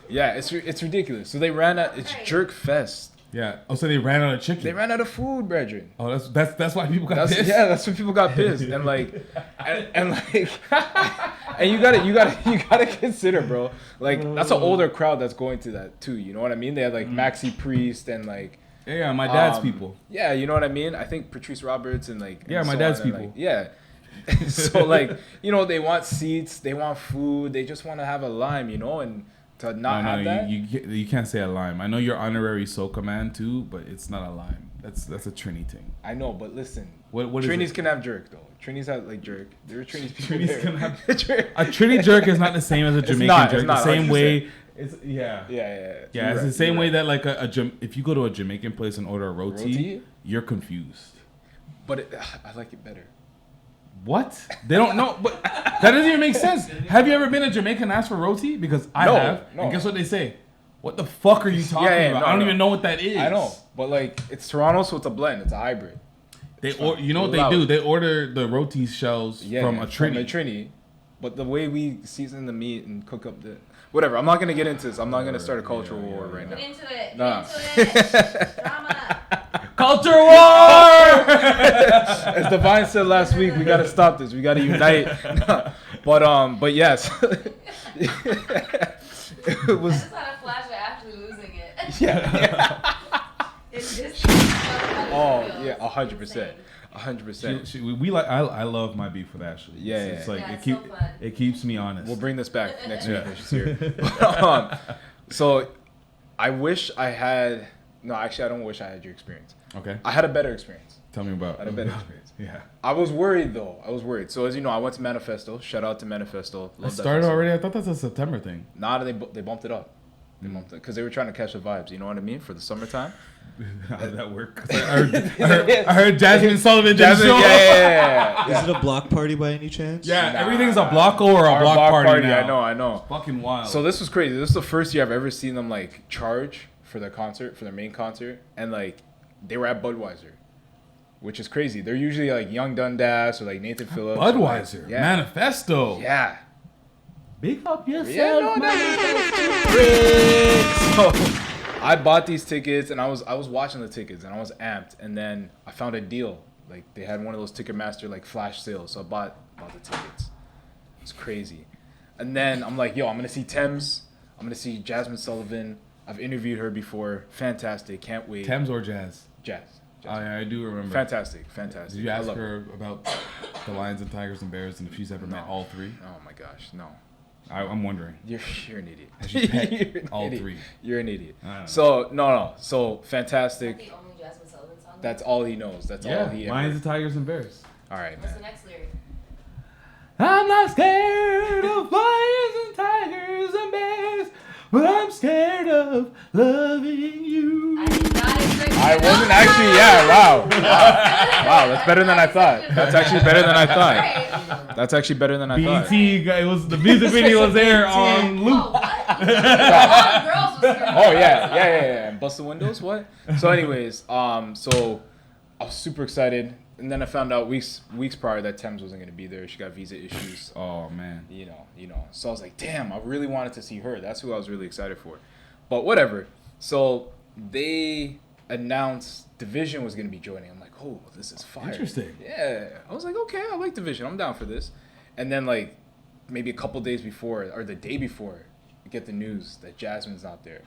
Yeah, it's ridiculous. So they ran out. It's Right. Jerk Fest. Yeah. Oh, so they ran out of chicken. They ran out of food, brethren. Oh, that's why people got pissed. That's when people got pissed, and like, and like, and you gotta consider, bro. Like, that's an older crowd that's going to that too. You know what I mean? They had like Maxi Priest and like, Yeah, my dad's people. yeah, you know what I mean. I think Patrice Roberts and like, Yeah, and my so dad's on, and, people. like, yeah. So like, you know, they want seats, they want food, they just want to have a lime, you know, and to not have that. you can't say a lime. I know you're honorary Soca man too, but it's not a lime. That's a Trini thing. I know, but listen, What is Trinis it? can have jerk though. Trinis have like jerk. There are Trinis people Trinis there. can have Jerk. A Trini jerk is not the same as a Jamaican not, jerk. it's not, the same 100%. way. It's yeah. Yeah. Yeah, You're it's the right, same you're way right. that like if you go to a Jamaican place and order a roti, Roti? you're confused. But I like it better. What? They don't know, but that doesn't even make sense. Have you ever been to Jamaica and asked for roti? Because I No, have. no. And guess what they say? What the fuck are you talking about? no, I don't no. even know what that is. I know, but like it's Toronto, so it's a blend. It's a hybrid. You know what they Loud. do? They order the roti shells from a Trini. Trini. But the way we season the meat and cook up the whatever, I'm not gonna get into this. I'm not gonna start a cultural war right now. Get into it. Nah. Get into it. Drama. Culture war! As Divine said last week, we gotta stop this. We gotta unite. But yes, it I was. just had a flash of Ashley losing it. Yeah. It's just. Oh yeah, 100%. 100%. We like. I love my beef with Ashley. Yeah, it's yeah. like Yeah, it it's so fun. it keeps me honest. We'll bring this back next week Yeah. when she's here. So I wish I had. No, actually, I don't wish I had your experience. Okay, I had a better experience. tell me about. I had a better experience. Yeah, I was worried though. So as you know, I went to Manifesto. Shout out to Manifesto. I Love that started festival. already. I thought that's a September thing. Nah, they bumped it up. They bumped it because they were trying to catch the vibes. You know what I mean for the summertime. How did that work? 'Cause I heard Jasmine Sullivan did a Jasmine, show. yeah. Is it a block party by any chance? Yeah, Nah. everything's a blocko or a Our block party now. I know. Fucking wild. So this was crazy. This is the first year I've ever seen them like charge for their concert, for their main concert, and like they were at Budweiser, which is crazy. They're usually like Young Dundas or like Nathan Phillips. or, like- Budweiser, yeah, Manifesto. yeah. Big up yourself. Yeah, no, man. So I bought these tickets and I was watching the tickets and I was amped, and then I found a deal. Like they had one of those Ticketmaster like flash sales, so I bought the tickets. It's crazy. And then I'm like, yo, I'm gonna see Thames. I'm gonna see Jasmine Sullivan. I've interviewed her before. Fantastic. Can't wait. Thames or Jazz? Jazz. Oh yeah, I do remember. Fantastic. Did you I ask love her about the Lions and Tigers and Bears and if she's ever met all three? Oh my gosh, no. I'm wondering. You're an idiot. Has she pet You're an all idiot. three? You're an idiot. I don't know. So no. So fantastic. The only Jasmine Sullivan song. That's all he knows. That's all Yeah, he Lions ever. and Tigers and Bears. All right, What's man. the next lyric? I'm not scared of lions and tigers and bears. but I'm scared of loving you. I did not expect I wasn't actually. Yeah. Wow. That's better than I thought. That's actually better than I thought. That's actually better than I thought. BET, it was the music video was there on Oh, loop. what? All girls was screaming. Oh yeah. And bust the windows. What? So, anyways, so I was super excited, and then I found out weeks prior that Thames wasn't gonna be there. She got visa issues. Oh man. You know. So I was like, damn, I really wanted to see her. That's who I was really excited for. But whatever. So they announced Division was gonna be joining. I'm like, oh, this is fire. Interesting. Yeah. I was like, okay, I like Division. I'm down for this. And then like maybe a couple days before or the day before, I get the news that Jasmine's not there.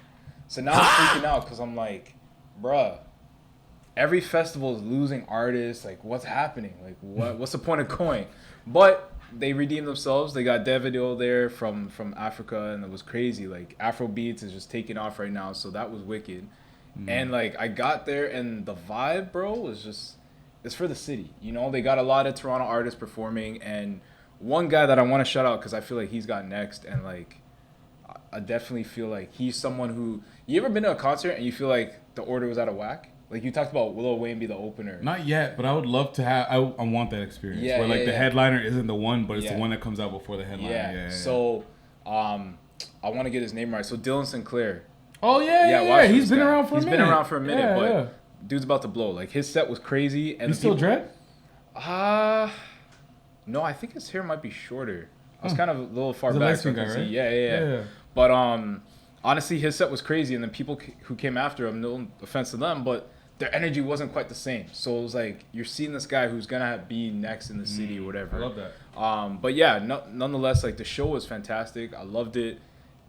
So now I'm freaking out because I'm like, bruh, every festival is losing artists. Like, what's happening? Like, what's the point of going? But they redeemed themselves. They got Davido there from Africa, and it was crazy. Like, Afrobeats is just taking off right now, so that was wicked. And like, I got there, and the vibe, bro, was just, it's for the city. You know, they got a lot of Toronto artists performing, and one guy that I want to shout out because I feel like he's got next, and like, I definitely feel like he's someone who, you ever been to a concert and you feel like the order was out of whack? Like, you talked about Lil Wayne be the opener. Not yet, but I would love to have. I want that experience. Yeah, where like the headliner isn't the one, but it's Yeah. the one that comes out before the headliner. Yeah. So, I want to get his name right. So Dylan Sinclair. Oh yeah. watch He's this been guy. around for a minute. He's been around for a minute, Yeah, but yeah. dude's about to blow. Like, his set was crazy. And He's still dread. No, I think his hair might be shorter. I was kind of a little far He's a back. light-skinned so I guy, could right? see. Yeah. But honestly, his set was crazy, and then people who came after him, no offense to them, but their energy wasn't quite the same. So it was like, you're seeing this guy who's gonna be next in the city or whatever. I love that. But yeah, nonetheless, like, the show was fantastic. I loved it,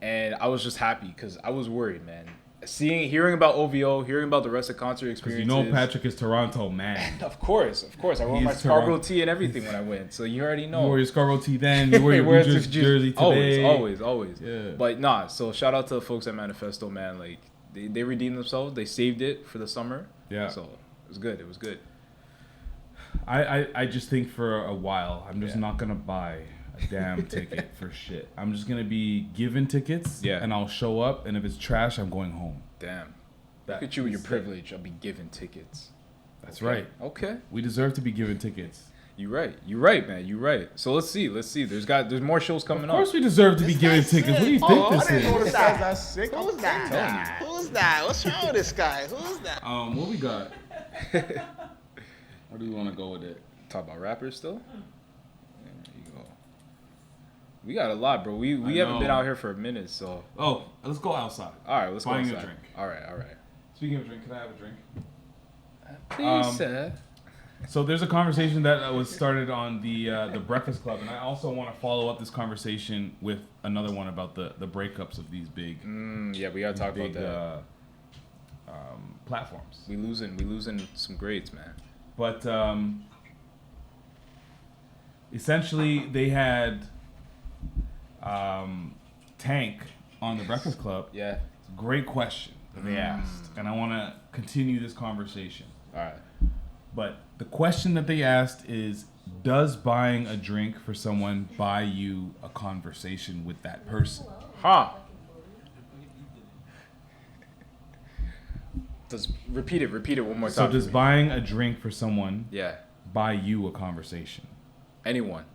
and I was just happy because I was worried, man. Hearing about OVO, hearing about the rest of concert Because experiences. you know Patrick is Toronto, man. Of course. I wore He's my Scarborough Toronto. tee and everything when I went, so you already know. You wore your Scarborough tee then. You wore your Where's Blue this jersey today. Always. Yeah. But nah, so shout out to the folks at Manifesto, man. Like, they redeemed themselves. They saved it for the summer. Yeah. So it was good. I just think for a while, I'm just Yeah. not going to buy a damn ticket for shit. I'm just going to be given tickets, Yeah. and I'll show up, and if it's trash, I'm going home. Damn. Look at you with your privilege. I'll be giving tickets. That's Okay. right. Okay. We deserve to be given tickets. You're right, man. You're right. So let's see. There's more shows coming Of up. course we deserve to be given tickets. What do you think this is? Who's that? Who's that? What's wrong with this guy? Who's that? What we got? Where do we want to go with it? Talk about rappers still? There you go. We got a lot, bro. We haven't know. been out here for a minute, so. Oh, let's go outside. All right, let's Buying go a outside. drink. All right. Speaking of drink, can I have a drink? Please, sir. So there's a conversation that was started on the Breakfast Club, and I also want to follow up this conversation with another one about the breakups of these big, Yeah, we gotta talk about big that. platforms. We losing some greats, man. But essentially, they had Tank on the Breakfast Club. Yeah. Great question that they asked, and I want to continue this conversation. All right. But the question that they asked is, does buying a drink for someone buy you a conversation with that person? Huh. Repeat it one more time. So does for me. buying a drink for someone Yeah. buy you a conversation? Anyone.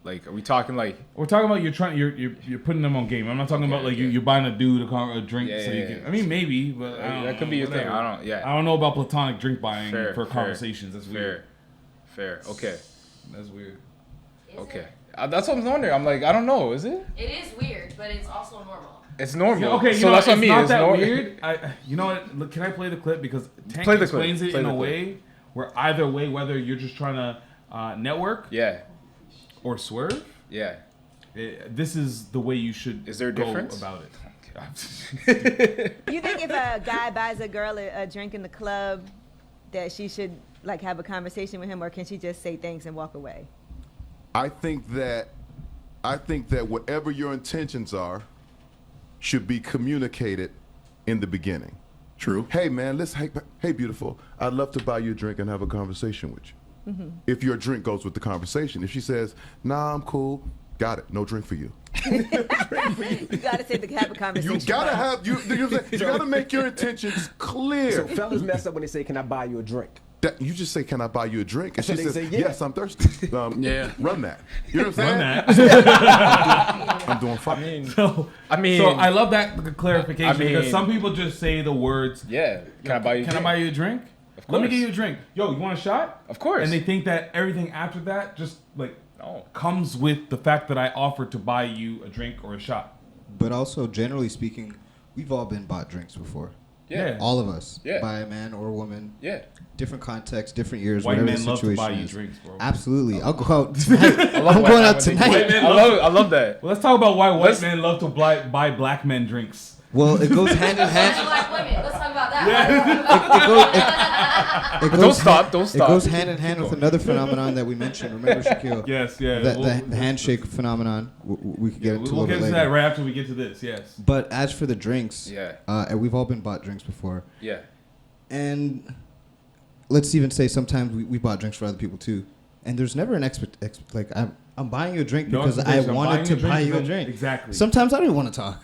Like, are we talking like? We're talking about you're putting them on game. I'm not talking about like you're buying a dude a drink Yeah, so you yeah, can. yeah. I mean, maybe, but I don't That could know, be your thing. whatever. Yeah. I don't know about platonic drink buying Fair, for fair, conversations. That's weird. Fair. Okay. That's weird. Okay. That's what I'm wondering. I'm like, I don't know. Is it? It is weird, but it's also normal. It's normal. Yeah, okay, so that's what I it's mean. not It's that normal. weird. You know what? Look, can I play the clip because Tank Play the clip. explains it Play in the a clip. way where either way, whether you're just trying to network Yeah. or swerve, Yeah. this is the way you should. Is there a go difference? about it? You think if a guy buys a girl a drink in the club, that she should like have a conversation with him, or can she just say thanks and walk away? I think that whatever your intentions are should be communicated in the beginning. True. Hey man, hey beautiful, I'd love to buy you a drink and have a conversation with you. If your drink goes with the conversation. If she says, nah, I'm cool, got it, no drink for you. You gotta say have a conversation. You gotta have you gotta make your intentions clear. So fellas mess up when they say, "Can I buy you a drink?" You just say, "Can I buy you a drink?" And So she they says, say, yeah. "Yes, I'm thirsty." Run that. You know what I'm saying? Run that. I'm doing fine. So I love that clarification because some people just say the words. Yeah. Can I buy you? Can I buy you a drink? Of course. Let me get you a drink. Yo, you want a shot? Of course. And they think that everything after that just comes with the fact that I offered to buy you a drink or a shot. But also, generally speaking, we've all been bought drinks before. Yeah. All of us. Yeah. By a man or a woman. Yeah. Different contexts, different years, White whatever men the love to situation buy you is. drinks, bro. Absolutely. I'll go out tonight. I'm going out tonight. I love that. Well, let's talk about why white men love to buy black men drinks. Well, it goes hand in hand. Black women. Let's talk about that. Don't stop. It goes hand in hand with another phenomenon that we mentioned. Remember, Shaquille? Yes, yeah. The handshake phenomenon. We could get into a We'll little get bit into later. that right after we get to this. Yes. But as for the drinks, Yeah. we've all been bought drinks before. Yeah. And let's even say sometimes we bought drinks for other people too. And there's never an like I'm buying you a drink because I expectation. I'm wanted buying to a drink buy you a because- drink. Exactly. Sometimes I don't want to talk.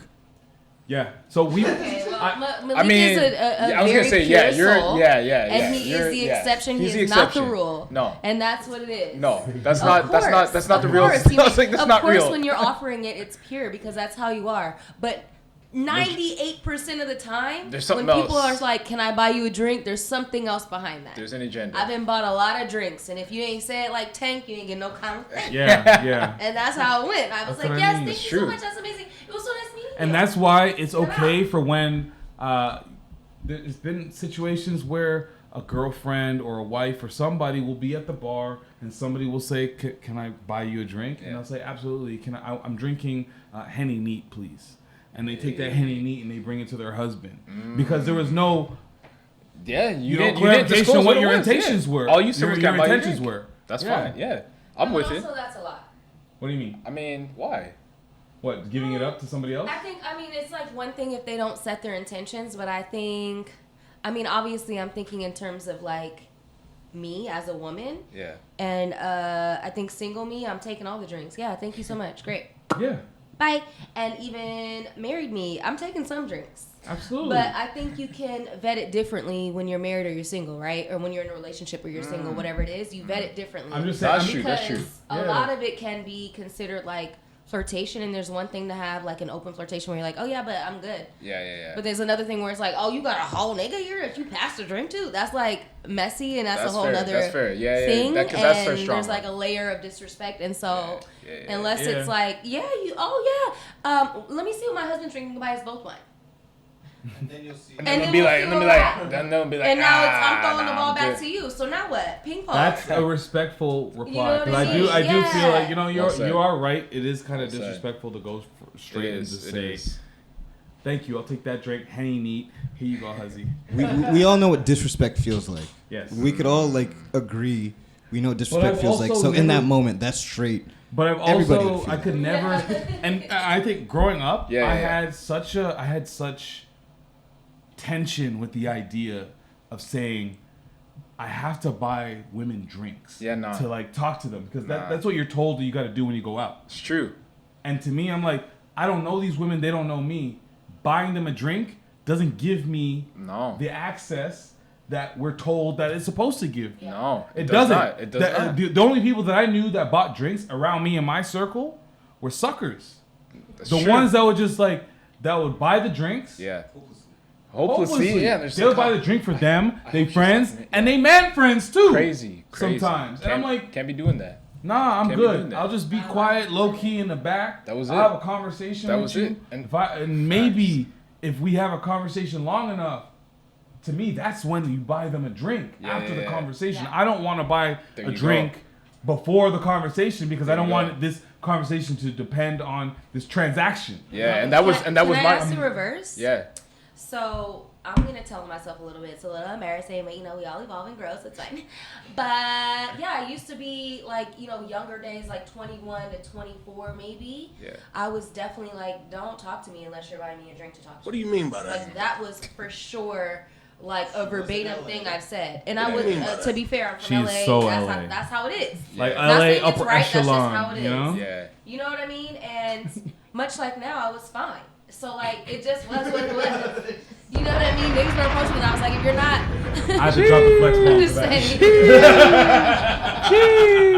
Yeah. So we. Okay, well, Malik I mean, is a I was very gonna say, pure yeah, you're, soul, yeah. and he is the exception. He's He the is not the exception. rule. No. And that's what it is. No, that's Of not. That's not. That's not the real. course, you- I was like, that's of not course, real. when you're offering it, it's pure because that's how you are. But 98% of the time, There's something when people else. are like, "Can I buy you a drink?" There's something else behind that. There's an agenda. I've been bought a lot of drinks, and if you ain't say it like Tank, you ain't get no conversation. Yeah. And that's how it went. I was That's like, what I "Yes, mean. thank It's you true. so much. That's amazing. It was so nice meeting you." And that's why it's okay for when there's been situations where a girlfriend or a wife or somebody will be at the bar and somebody will say, "Can I buy you a drink?" And I'll say, "Absolutely. Can I'm drinking Henny Neat, please." And they take that Henny Neat and they bring it to their husband because there was no you know, didn't clarification disclose on what it your was, intentions yeah. were. All you said Your was "Can I buy you a intentions drink?" were. That's Yeah. fine. Yeah, I'm with it. Also, that's a lot. What do you mean? I mean, why? What, giving it up to somebody else? I mean, it's like one thing if they don't set their intentions, but obviously I'm thinking in terms of like me as a woman. Yeah. And I think single me, I'm taking all the drinks. Yeah, thank you so much. Great. Yeah. Bye. And even married me, I'm taking some drinks. Absolutely. But I think you can vet it differently when you're married or you're single, right? Or when you're in a relationship or you're single, whatever it is, you vet it differently. I'm just saying. That's true. A lot of it can be considered like flirtation, and there's one thing to have like an open flirtation where you're like, "Oh yeah, but I'm good." Yeah. But there's another thing where it's like, "Oh, you got a whole nigga here if you pass the drink too." That's like messy, and that's a whole fair. nother That's fair. Yeah, thing. That's and their strong there's one. like a layer of disrespect, and so unless Yeah. it's like, let me see what my husband's drinking. You can buy us both one. And then you'll see. And then And they'll be then like, we'll and see then what happens. they'll be like, And now I'm throwing the ball I'm back good. to you. So now what? Ping pong. That's a respectful reply. You know what Because I I do mean? feel like, Well said. you are right. It is kind of Well said. disrespectful to go straight It and is. just It say, is. "Thank you, I'll take that drink, Henny Neat. Here you go, Huzzy." We all know what disrespect feels like. Yes. We could all like agree. We know what disrespect I've feels like. also So in that never- moment, that's straight. But I've Everybody also would feel I could never, and I think growing up, I had such tension with the idea of saying I have to buy women drinks to like talk to them because that's what you're told that you got to do when you go out. It's true. And to me, I'm like, I don't know these women, they don't know me. Buying them a drink doesn't give me the access that we're told that it's supposed to give. No, it doesn't. not. It does not. The only people that I knew that bought drinks around me in my circle were suckers. That's the true. ones that would just like that would buy the drinks. Yeah. Hopelessly. Yeah. There's They'll buy the drink for them, they friends, and they man friends too. Crazy. Sometimes, and I'm like, can't be doing that. nah, I'm Can't be doing good. that. I'll just be quiet, low key in the back. That was I'll it. have a conversation. That with was you. it. And And maybe if we have a conversation long enough, to me, that's when you buy them a drink after the conversation. I don't want to buy a drink before the conversation because I don't want this conversation to depend on this transaction. Yeah, and that was Can my. I ask the reverse? Yeah. So I'm gonna tell myself a little bit. It's a little embarrassing, but we all evolve and grow, so it's fine. But yeah, I used to be like, younger days, like 21 to 24 maybe. Yeah. I was definitely like, don't talk to me unless you're buying me a drink to talk to. What do you mean by that? Like that was for sure like a verbatim thing I've said. And I What do you would, mean by that? to be fair, I'm from She's LA. so That's, LA. that's how it is. Like Not LA saying it's upper right, echelon, that's just how it is. you know? Yeah. You know what I mean? And much like now, I was fine. So like it just was what it was. You know what I mean? Niggas were approaching me and I was like, if you're not I had to drop the flex bomb. I'm just saying.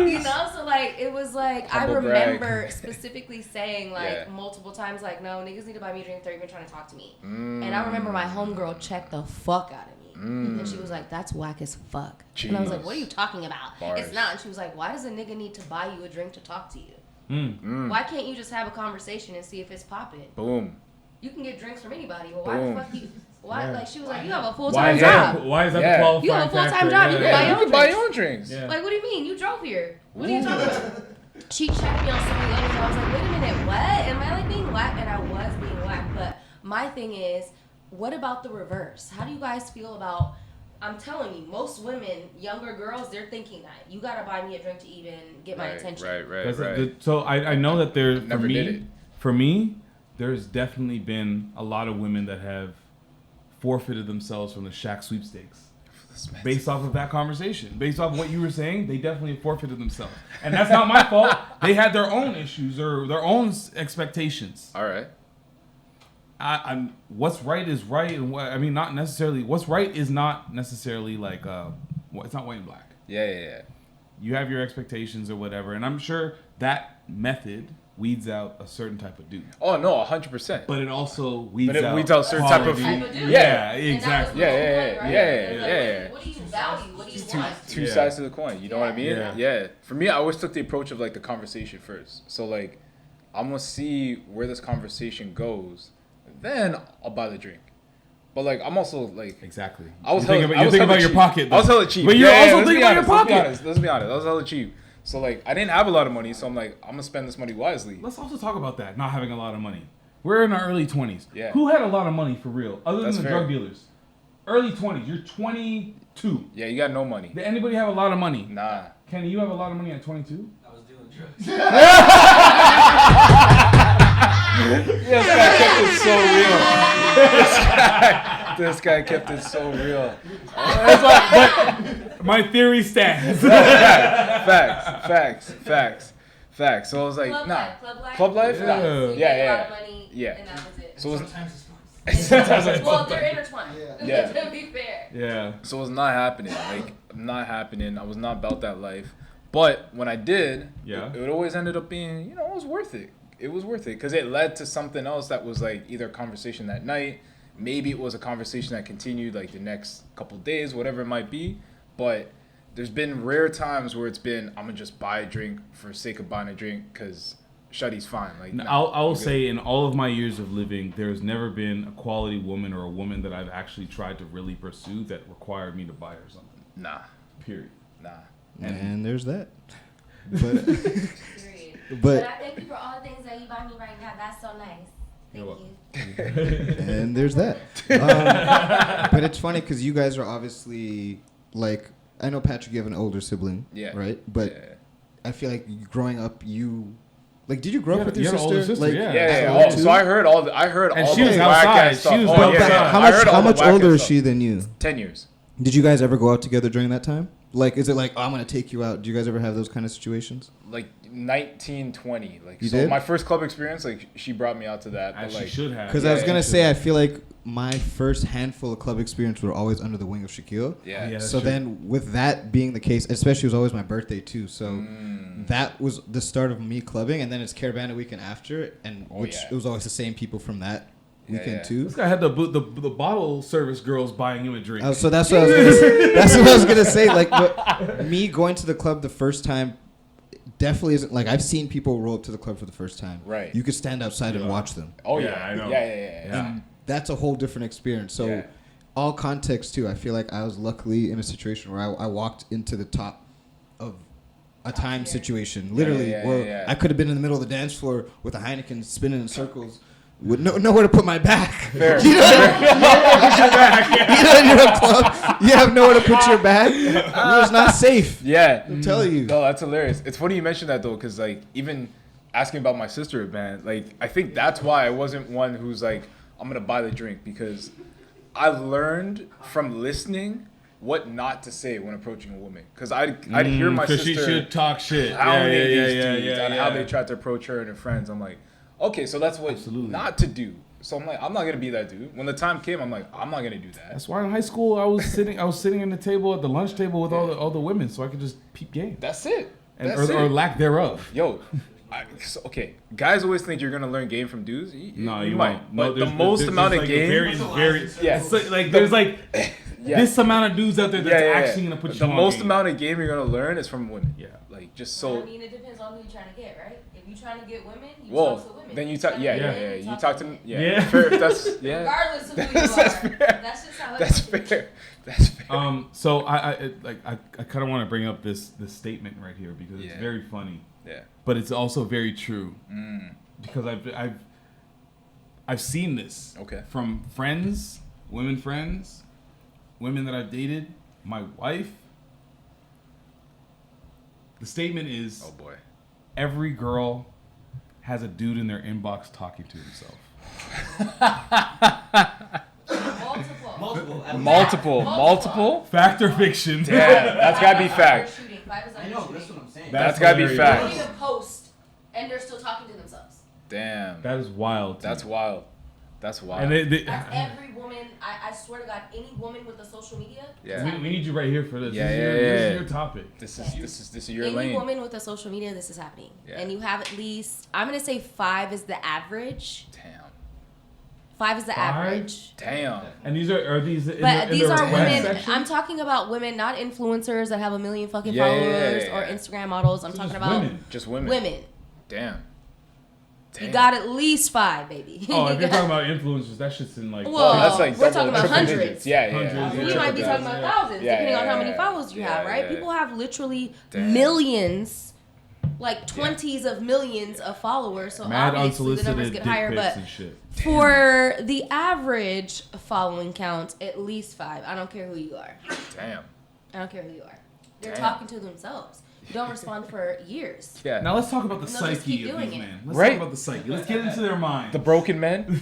You know, so like it was like Humble I remember brag. specifically saying like Yeah. multiple times like, no, niggas need to buy me a drink if they're even trying to talk to me. And I remember my homegirl checked the fuck out of me. And she was like, that's whack as fuck. And I was like, what are you talking about? Bars. It's not. And she was like, why does a nigga need to buy you a drink to talk to you? Why can't you just have a conversation and see if it's popping? Boom. You can get drinks from anybody. Well, why Boom. the fuck you? Why? Like she was like, you have a full Why time is job. that? Why is that Yeah. the qualifying You have a full-time factor? job. You can buy You your can own buy drinks. your own drinks. Yeah. Like, what do you mean? You drove here. What are you talking about? She checked me on so many levels. I was like, wait a minute, what? Am I like being whack? And I was being whack. But my thing is, what about the reverse? How do you guys feel about? I'm telling you, most women, younger girls, they're thinking that you gotta buy me a drink to even get my attention. That's a good, so I know that there for Never did it. me, there's definitely been a lot of women that have forfeited themselves from the Shaq sweepstakes. Based off of that conversation, based off of what you were saying, they definitely forfeited themselves, and that's not my fault. They had their own issues or their own expectations. All right. I'm what's right is right, and what I mean, not necessarily what's right is not necessarily like it's not white and black. Yeah. You have your expectations or whatever, and I'm sure that method weeds out a certain type of dude. Oh no, 100%. But it also weeds But it out weeds out a certain type of quality. dude. Yeah, Yeah. exactly. Yeah. What do you value? What do you want? Two sides to the coin. You know what I mean? Yeah. For me, I always took the approach of like the conversation first. So like, I'm gonna see where this conversation goes, then I'll buy the drink. But like, I'm also like exactly. I was You're thinking about your pocket, though. I was hella cheap. But you're also let's thinking be about your honest, pocket. Let's be honest. I was hella cheap. So like, I didn't have a lot of money. So I'm like, I'm gonna spend this money wisely. Let's also talk about that. Not having a lot of money. We're in our early 20s. Yeah. Who had a lot of money for real, other That's than the fair. drug dealers? Early 20s. You're 22. Yeah, you got no money. Did anybody have a lot of money? Nah. Kenny, you have a lot of money at 22? I was doing drugs. This guy kept it so real. This guy kept it so real. But my theory stands. Facts. So I was like, Club life? Yeah. Nah. So you Yeah. get a lot of money, Yeah. and that was it. So it was, Well, they're intertwined. Yeah. To be fair. Yeah. So it was not happening. Like, not happening. I was not about that life. But when I did, it always ended up being, it was worth it. It was worth it because it led to something else that was like either a conversation that night, maybe it was a conversation that continued like the next couple days, whatever it might be. But there's been rare times where it's been, I'm gonna just buy a drink for the sake of buying a drink because Shuddy's fine. Like, I'll say in all of my years of living, there's never been a quality woman or a woman that I've actually tried to really pursue that required me to buy her something. Nah. Period. Nah. And there's that. But But I thank you for all the things that you buy me right now. That's so nice. Thank you. And there's that. But it's funny because you guys are obviously like, I know Patrick, you have an older sibling, right? But I feel like growing up, did you grow up with your sister? Like, yeah. So I heard all the and she was outside. She was How much older is she than you? 10 years. Did you guys ever go out together during that time? Like, is it like, I'm going to take you out? Do you guys ever have those kind of situations? Like 1920. Like, you so did? my first club experience, like, she brought me out to that. As but, like, she should have. Because I was going to say, I feel like my first handful of club experience were always under the wing of Shaquille. Yeah. So then with that being the case, especially it was always my birthday too. So that was the start of me clubbing. And then it's Caravana weekend after. And it was always the same people from that weekend too. This guy had the bottle service girls buying him a drink. So that's what I was gonna say. That's what I was gonna say. Like, but me going to the club the first time definitely isn't like, I've seen people roll up to the club for the first time. Right. You could stand outside and watch them. Oh yeah, I know. Yeah. And that's a whole different experience. So all context too. I feel like I was luckily in a situation where I walked into the top of a time situation, literally, where I could have been in the middle of the dance floor with a Heineken spinning in circles. With nowhere to put my back. Fair. You know you're a club. You have nowhere to put your back. It's not safe. Yeah. I'm telling you. No, that's hilarious. It's funny you mentioned that though, because like even asking about my sister, man, like I think that's why I wasn't one who's like, I'm gonna buy the drink, because I learned from listening what not to say when approaching a woman. Because I'd hear my sister she should talk shit. how they tried to approach her and her friends. I'm like, Okay, so that's what Absolutely. not to do. So I'm like, I'm not gonna be that dude. When the time came, I'm like, I'm not gonna do that. That's why in high school I was sitting in the table at the lunch table with all the women, so I could just peep game. That's it. And, That's or it. lack thereof. Yo, okay. Guys always think you're gonna learn game from dudes. No, you you might. won't. But No, the most amount of game. Yeah. It's like there's like this amount of dudes out there that's actually gonna put you the on most game. amount of game you're gonna learn is from women. Yeah. Like just so. I mean, it depends on who you're trying to get, right? If you're trying to get women, you Well, talk to women. then you If talk. trying Yeah, to yeah, get yeah. men, You talk to. Yeah. Yeah. Fair, that's yeah. Regardless of who you That's are. fair. That's just how it That's is. fair. That's fair. So I kind of want to bring up this statement right here because it's very funny. Yeah. But it's also very true. Mm. Because I've seen this. Okay. From friends, women that I've dated, my wife. The statement is, oh boy, every girl has a dude in their inbox talking to himself. Multiple. Fact or fiction? Yeah, that's gotta be fact. I know, that's what I'm saying. That's gotta be They fact. don't even post, and they're still talking to themselves. Damn. That is wild. That's wild. That's wild. And That's every woman. I swear to God, any woman with a social media. Yeah. We need you right here for this. Yeah, This is your topic. This is your Any lane. woman with a social media, this is happening. Yeah. And you have at least, I'm gonna say 5 is the average. Damn. 5 is the 5? average. Damn. And these are these. But these are women. Section? I'm talking about women, not influencers that have 1 million fucking Yeah, yeah, followers yeah, or yeah. Instagram models. I'm So talking just about women. Just women. Women. Damn. You got at least 5, baby. Oh, if you're talking about influencers, that shit's in like. Well, that's like we're double, talking about triple hundreds. digits. Yeah, yeah. Hundreds, yeah. We might be talking about thousands, depending on how many yeah. followers you have, right? Yeah. People have literally Damn. millions, like 20s of millions of followers. So Mad obviously the numbers unsolicited get dick higher. pics But and shit. for the average following count, at least 5. I don't care who you are. Damn. I don't care who you are. They're Damn. talking to themselves. You don't respond for years. Yeah. Now let's talk about the And they'll just psyche keep of doing these it. men. Let's Right. talk about the psyche. Let's get into their mind. The broken men.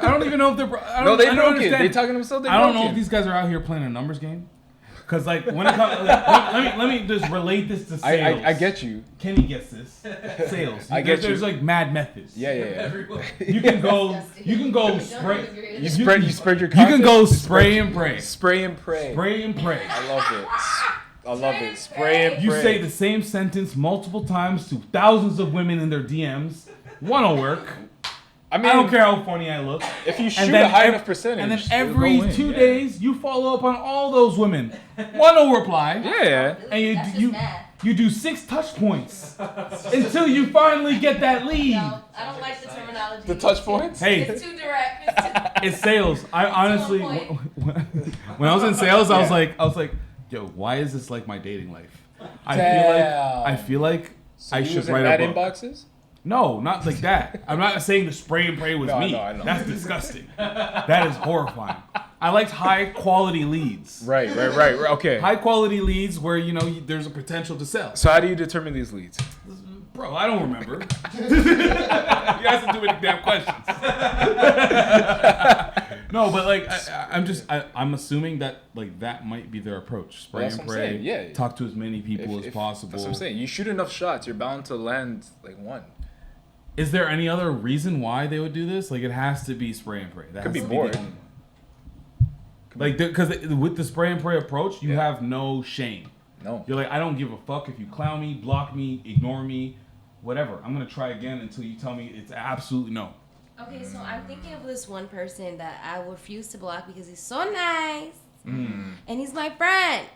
I don't even know if they're. No, they I don't broken. understand. They talking to themselves. They I don't know broken. if these guys are out here playing a numbers game. Cause like when it comes, let me just relate this to sales. I get you. Kenny gets this. Sales. I get There's you. like mad methods. Yeah. You can go spray. You spread your. You can go confidence. spray and pray. Spray and pray. Spray and pray. I love it. I love it. Spray and pray. You say the same sentence multiple times to thousands of women in their DMs. One'll work. I mean, I don't care how funny I look. If you And shoot then a high ev- enough percentage, and then it'll every go in, 2 yeah. days, you follow up on all those women. One will reply. Yeah. And That's just you mad. you do 6 touch points until you finally get that lead. No, I don't like the terminology. The touch points? Hey, It's too direct. it's sales. I honestly, point. when I was in sales, I was like, yo, why is this like my dating life? I feel like So I you should was in write that a book. inboxes? No, not like that. I'm not saying the spray and pray was No, I me. know, I know. That's disgusting. That is horrifying. I liked high quality leads. Right. Okay. High quality leads where there's a potential to sell. So how do you determine these leads? Bro, I don't remember. You asked too many damn questions. No, but like I'm assuming that like that might be their approach. Spray Well, that's and what I'm pray. saying, yeah. Talk to as many people as possible. That's what I'm saying. You shoot enough shots, you're bound to land like one. Is there any other reason why they would do this? Like it has to be spray and pray. That Could has be to bored. the only- Like because with the spray and pray approach, you Yeah. have no shame. No. You're like, I don't give a fuck if you clown me, block me, ignore me, whatever. I'm gonna try again until you tell me it's absolutely no. Okay, so I'm thinking of this one person that I refuse to block because he's so nice and he's my friend.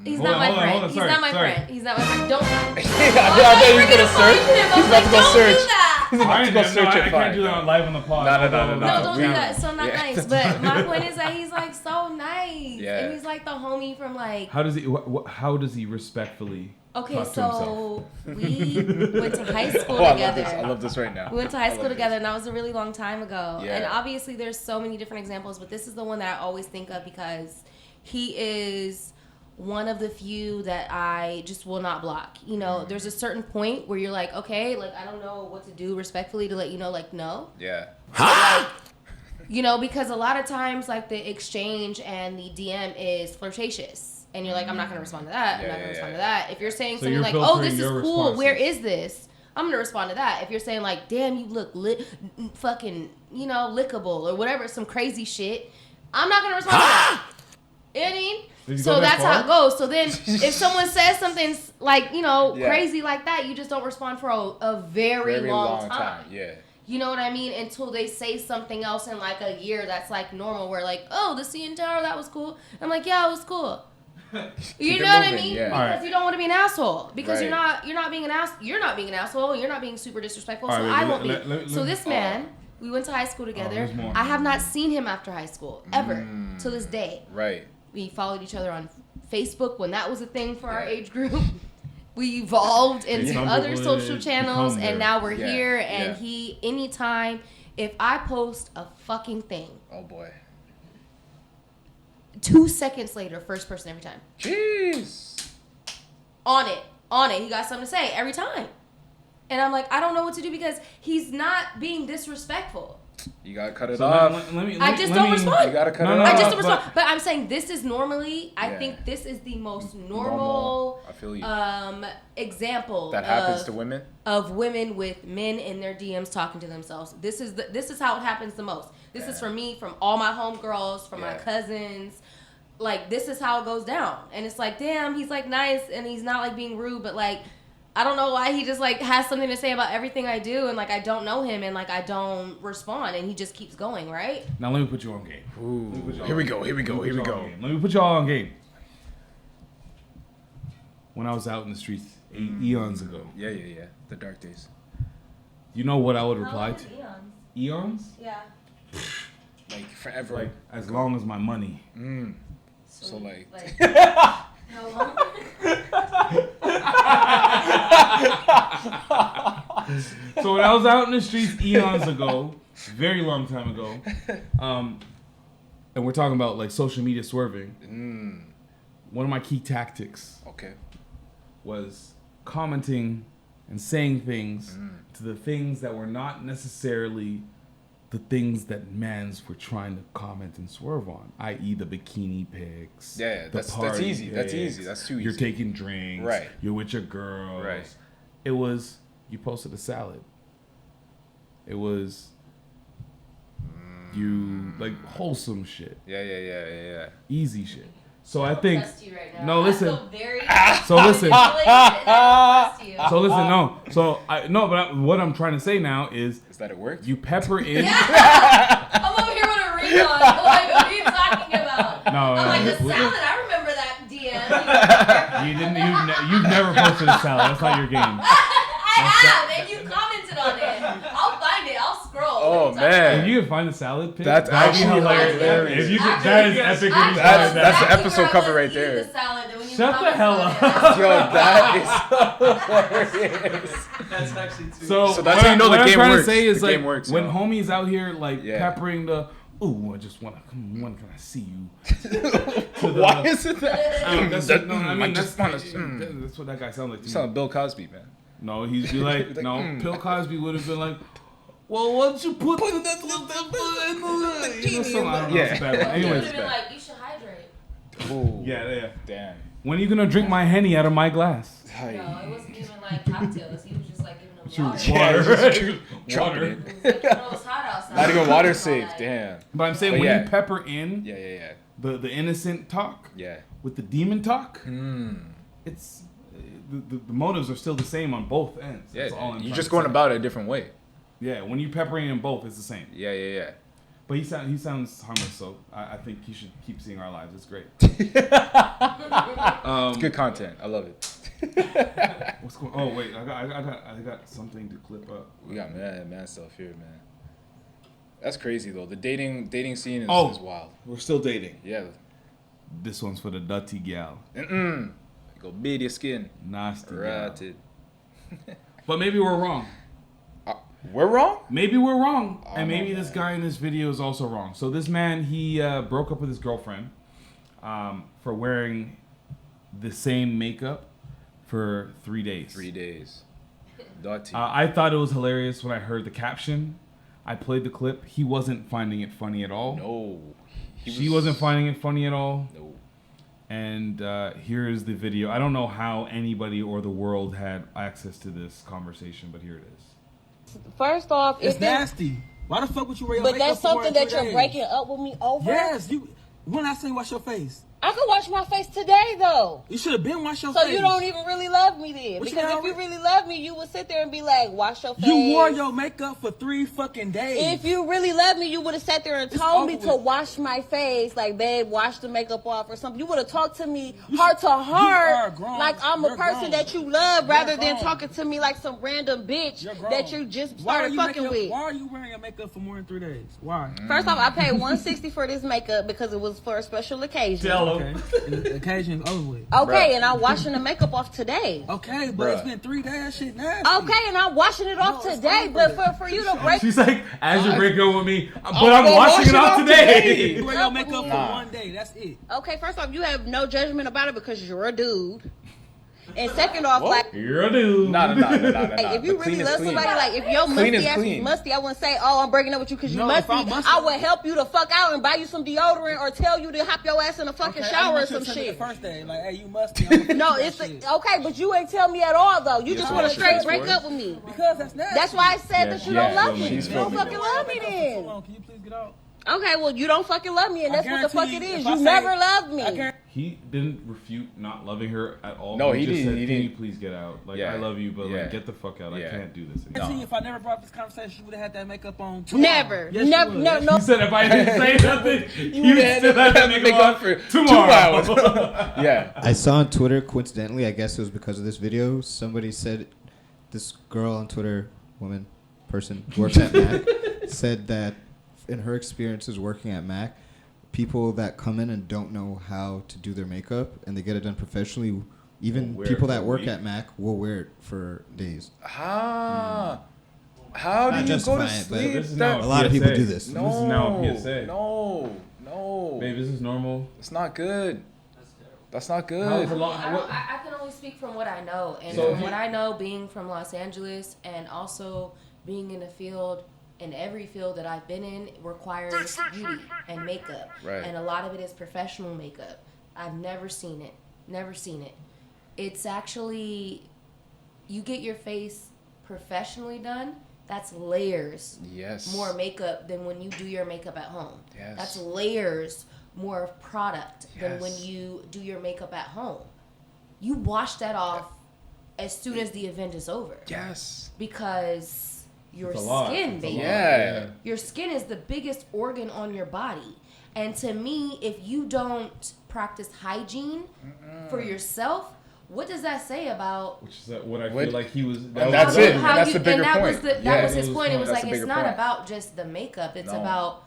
He's Hold not on, my hold on, friend. hold on, He's sorry, not my sorry. friend. He's not my friend. Don't. I thought he was gonna search. He's about to go search. He's about to go search I it. can't do that on live on the pod. No. No, don't do Yeah. that. It's so not Yeah. nice. But my point is that he's like so nice, Yeah. and he's like the homie from like. How does he respectfully Okay, talk to himself? so we went to high school Oh, I together. love this right now. We went to high school together, and that was a really long time ago. Yeah. And obviously, there's so many different examples, but this is the one that I always think of because he is one of the few that I just will not block. You know, there's a certain point where you're like, okay, like I don't know what to do respectfully to let you know, like no. Yeah. Like, you know, because a lot of times like the exchange and the DM is flirtatious. And you're like, I'm not gonna respond to that. I'm not gonna respond to that. If you're saying So something you're like, oh, filtering this is your cool. Where responses. is this? I'm gonna respond to that. If you're saying like, damn, you look fucking, lickable or whatever, some crazy shit, I'm not gonna respond to that. You know what I mean? So that's how it goes. So then if someone says something like, crazy like that, you just don't respond for a very long time. Yeah. You know what I mean? Until they say something else in like a year that's like normal. Where like, oh, the CN Tower, that was cool. I'm like, yeah, it was cool. You know what I mean? Yeah. Because you don't want to be an asshole. Because you're not being an ass. You're not being an asshole. You're not being super disrespectful. So I won't be. So this man, we went to high school together. I have not seen him after high school ever to this day. Right. We followed each other on Facebook when that was a thing for our age group. We evolved into other social channels, and now we're here. And he, anytime, if I post a fucking thing, oh boy, 2 seconds later, first person every time. Jeez. On it. He got something to say every time. And I'm like, I don't know what to do because he's not being disrespectful. You gotta cut it off. I just don't respond. You gotta cut it off. I just don't respond. But I'm saying this is normally, I think this is the most normal I feel you. Example that happens to women? Of women with men in their DMs talking to themselves. This is how it happens the most. This is from me, from all my homegirls, from my cousins. Like, this is how it goes down. And it's like, damn, he's like nice and he's not like being rude, but like, I don't know why he just like has something to say about everything I do, and like I don't know him, and like I don't respond, and he just keeps going, right? Now let me put you on game. Ooh, here we go. Let me put you all on game. When I was out in the streets eons ago. Yeah. The dark days. You know what I would reply to? Eons? Yeah. Like forever. Like as long as my money. So like how long? So when I was out in the streets eons ago, very long time ago, and we're talking about like social media swerving, one of my key tactics was commenting and saying things to the things that were not necessarily the things that mans were trying to comment and swerve on, i.e. the bikini pics. Yeah, that's easy. That's easy. That's too easy. You're taking drinks. Right. You're with your girls. Right. It was, you posted a salad. It was, you, like, wholesome shit. Yeah. Easy shit. So I think, you right now. no, listen. I feel very so listen. So listen, no. So what I'm trying to say now is that it worked? You pepper in. I'm over here with a ring on. Like, what are you talking about? No, I'm like, the salad. I remember that DM. You didn't. You've never posted a salad. That's not your game. I have, and you commented on it. I'll find it. I'll scroll. Oh man! If you can find the salad pic, that's actually hilarious. If you could, that is epic. That's the episode cover right there. Shut the hell up. Yo, that is hilarious. That's actually too. So that's how you know the game works. What I'm trying to say is the like game works, when homies out here like peppering the. Ooh, I just wanna come. When can I see you? Why is it that? That's what that guy sounds like. You sound like Bill Cosby, man. No, he'd be like, Bill Cosby would have been like, well, why don't you put the in the Anyways, been like, you should hydrate. Ooh. Yeah. Damn. When are you gonna drink my Henny out of my glass? No, it wasn't even like cocktails. He was just like giving them water. Water. It was like, it was hot outside. Not even water safe. Damn. But I'm saying when you pepper in the innocent talk with the demon talk, it's the motives are still the same on both ends. Yeah, That's all I'm you're just going about it a different way. Yeah, when you're peppering in both, it's the same. Yeah. But he sounds harmless, so I think he should keep seeing our lives. It's great. It's good content. I love it. What's going? Oh wait, I got something to clip up. We got man stuff here, man. That's crazy though. The dating scene is wild. We're still dating. Yeah. This one's for the dutty gal. Go beat your skin. Nasty. Rotted. But maybe we're wrong. We're wrong? Maybe we're wrong. And maybe this guy in this video is also wrong. So this man, he broke up with his girlfriend for wearing the same makeup for 3 days. 3 days. Dutty. I thought it was hilarious when I heard the caption. I played the clip. He wasn't finding it funny at all. No. She wasn't finding it funny at all. No. And here is the video. I don't know how anybody or the world had access to this conversation, but here it is. First off, it's nasty. Why the fuck would you wear your But makeup that's for something that you're 3 days? breaking up with me over? Yes, you. When I say wash your face. I could wash my face today, though. You should have been wash your So face. you don't even really love me then. What Because if you really love me, you would sit there and be like, wash your face. You wore your makeup for 3 fucking days. If you really love me, you would have sat there and told me to wash my face. Like, babe, wash the makeup off or something. You would have talked to me heart to heart. Like I'm a person that you love rather than talking to me like some random bitch that you just started fucking with. Why are you wearing your makeup for more than 3 days? Why? First off, I paid $160 for this makeup because it was for a special occasion. Tell him. The occasion is over with. Okay, and I'm washing the makeup off today. Okay, but it's been 3 days. That shit nasty. Okay, and I'm washing it off today. But for you to break, She's like, as you're breaking up with me, but I'm washing it off today. You wear your makeup for 1 day. That's it. Okay, first off, you have no judgment about it because you're a dude. And second off, like you're a dude. No. Like, if you really love somebody, like if your musty ass is musty, I wouldn't say, "Oh, I'm breaking up with you because you musty." I would help you to fuck out and buy you some deodorant or tell you to hop your ass in a fucking shower or some shit. The first day, like, hey, you musty. No, it's okay, but you ain't tell me at all though. You just want to straight break up with me because that's nasty. That's why I said that you don't love me. You don't fucking love me then. Can you please get out? Okay, well, you don't fucking love me, and that's what the fuck it is. You never loved me. He didn't refute not loving her at all. No, he just didn't. said, He "Can you didn't. please get out? Like, Yeah. I love you, but Yeah. like, get the fuck out. Yeah. I can't do this No. anymore." If I never brought this conversation, you would have had that makeup on. Never. Yes, Never. No. He said if I didn't say nothing, you would had still have that makeup makeup for tomorrow. 2 hours. Yeah. I saw on Twitter, coincidentally, I guess it was because of this video, somebody said, this girl on Twitter, woman, person, works at Mac, said that in her experiences working at Mac, people that come in and don't know how to do their makeup and they get it done professionally, even people that work at Mac will wear it for days. How do you go justify to it, but sleep? this is now a lot of people do this. No, This is now a PSA. No. Babe, this is normal. It's not good. That's not good. I can only speak from what I know. And from what I know, being from Los Angeles and also being in the field, in every field that I've been in, requires beauty and makeup. Right. And a lot of it is professional makeup. I've never seen it. Never seen it. It's actually, you get your face professionally done, that's layers more makeup than when you do your makeup at home. Yes. That's layers more of product than Yes. when you do your makeup at home. You wash that off as soon as the event is over. Yes. Because your It's a lot. skin, It's a baby. lot. Yeah. Your skin is the biggest organ on your body. And to me, if you don't practice hygiene for yourself, what does that say about? Which is what I feel like he was. That's it. That's the bigger that point. Was his point. It was That's like, the it's bigger not point. about just the makeup. It's No. about,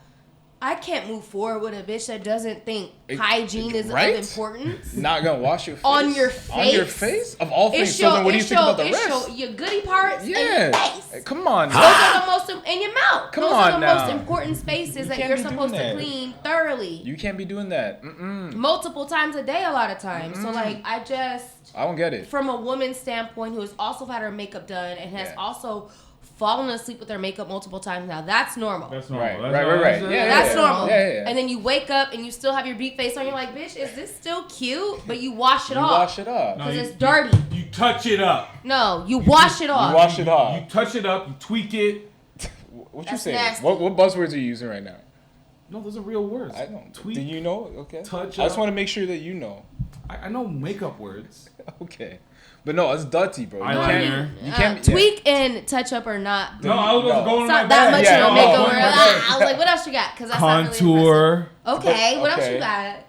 I can't move forward with a bitch that doesn't think hygiene is right? of importance. Not gonna wash your face. On your face? On your face? Of all things. So then what do you think about the rest? Your goody parts and your Yeah. face. Hey, come on. Those are the most, in your mouth. Come Those on are the now. most important spaces that can't you're be doing supposed to that. clean thoroughly. You can't be doing that. Multiple times a day a lot of times. So like I don't get it. From a woman's standpoint who has also had her makeup done and has also fallen asleep with her makeup multiple times now, that's normal. That's normal. Right. Yeah, that's normal. Yeah. And then you wake up and you still have your beat face on. You're like, bitch, is this still cute? But you wash it off. Wash it up. Because it's dirty. You touch it up. No, you wash it off. You wash it off. You touch it up. You tweak it. What you That's saying? nasty. What buzzwords are you using right now? No, those are real words. I don't. Tweak. Do you know? Okay. Touch I just up. want to make sure that you know. I know makeup words. Okay. But no, it's dutty, bro. Eyeliner. You can't. Tweak and touch up are not. No, I was going It's to my not that much bag. of a makeover. my bag. I was like, what else you got? Because that's not really Contour. impressive. Okay, what else Okay. you got?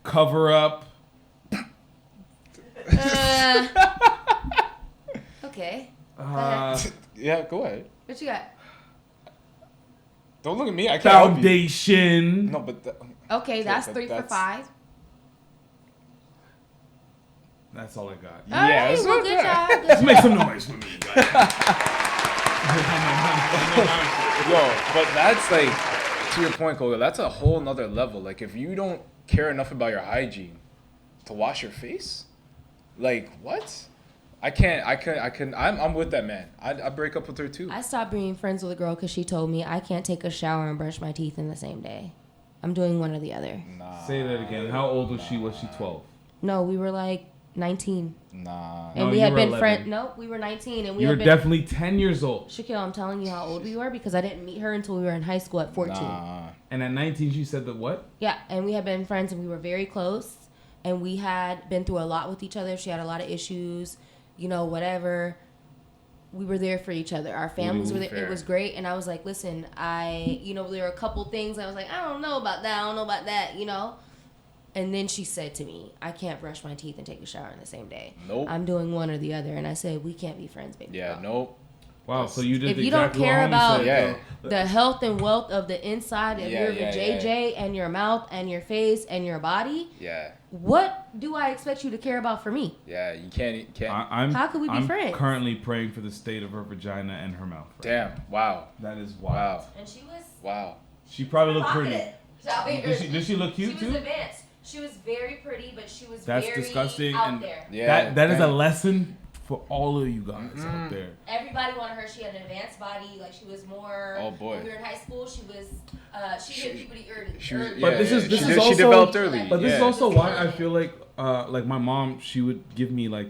Cover up. Okay. Go ahead. Yeah, go ahead. What you got? Don't look at me. I can't help you. Foundation. No, but Okay, that's 3 for 5. That's all I got. All right, it's well, not good bad. job. Let's make some noise for me, guys. Yo, but that's like, to your point, Koga, that's a whole nother level. Like, if you don't care enough about your hygiene to wash your face, like, what? I'm with that man. I'd break up with her too. I stopped being friends with a girl because she told me I can't take a shower and brush my teeth in the same day. I'm doing one or the other. Nah. Say that again. How old was she? Was she 12? No, we were like 19. Nah. And No, we you had were been 11. friends. Nope, we were 19. And we You were had been definitely 10 years old. Shaquille, I'm telling you how old we were because I didn't meet her until we were in high school at 14. Nah. And at 19, she said that what? Yeah, and we had been friends and we were very close. And we had been through a lot with each other. She had a lot of issues, you know, whatever. We were there for each other. Our families were there. Fair. It was great. And I was like, listen, there were a couple things I was like, I don't know about that. I don't know about that, you know. And then she said to me, I can't brush my teeth and take a shower in the same day. Nope. I'm doing one or the other. And I said, we can't be friends, baby. Yeah, nope. Wow, so you did If you exactly don't care what homie about said. the health and wealth of the inside of Yeah, your yeah, vajayjay and your mouth and your face and your body, Yeah. what do I expect you to care about for me? Yeah, you can't. How could we be friends? I'm currently praying for the state of her vagina and her mouth. Damn. Wow. That is wild. Wow. And she was Wow. She probably looked pretty. provocative. Did she look cute She was too? advanced. She was very pretty, but she was That's very disgusting. out And there. Yeah, that is a damn. lesson for all of you guys out there. Everybody wanted her. She had an advanced body. Like she was more. Oh, boy. When we were in high school, she was. She hit puberty early. She was- early. But this is she also developed early. But this is Yeah. also why I feel like my mom, she would give me like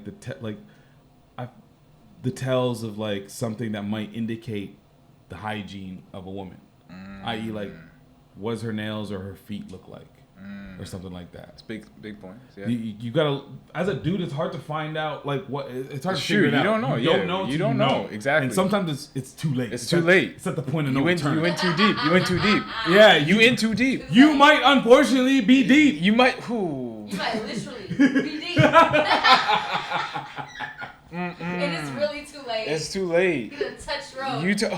the tells of like something that might indicate the hygiene of a woman, i.e. like what's her nails or her feet look like, or something like that. It's big points. Yeah. You gotta, as a dude, it's hard to find out like what it's hard to Sure, figure it you out. don't know, You yeah, don't know. you till don't know, exactly. And sometimes it's too late. It's too late. It's at the point of no You went return. too deep. You went too deep. Yeah, You in too deep. You might unfortunately be deep. You might. Who? You might literally be deep. And it's really too late. It's too late. You done touched road. You as they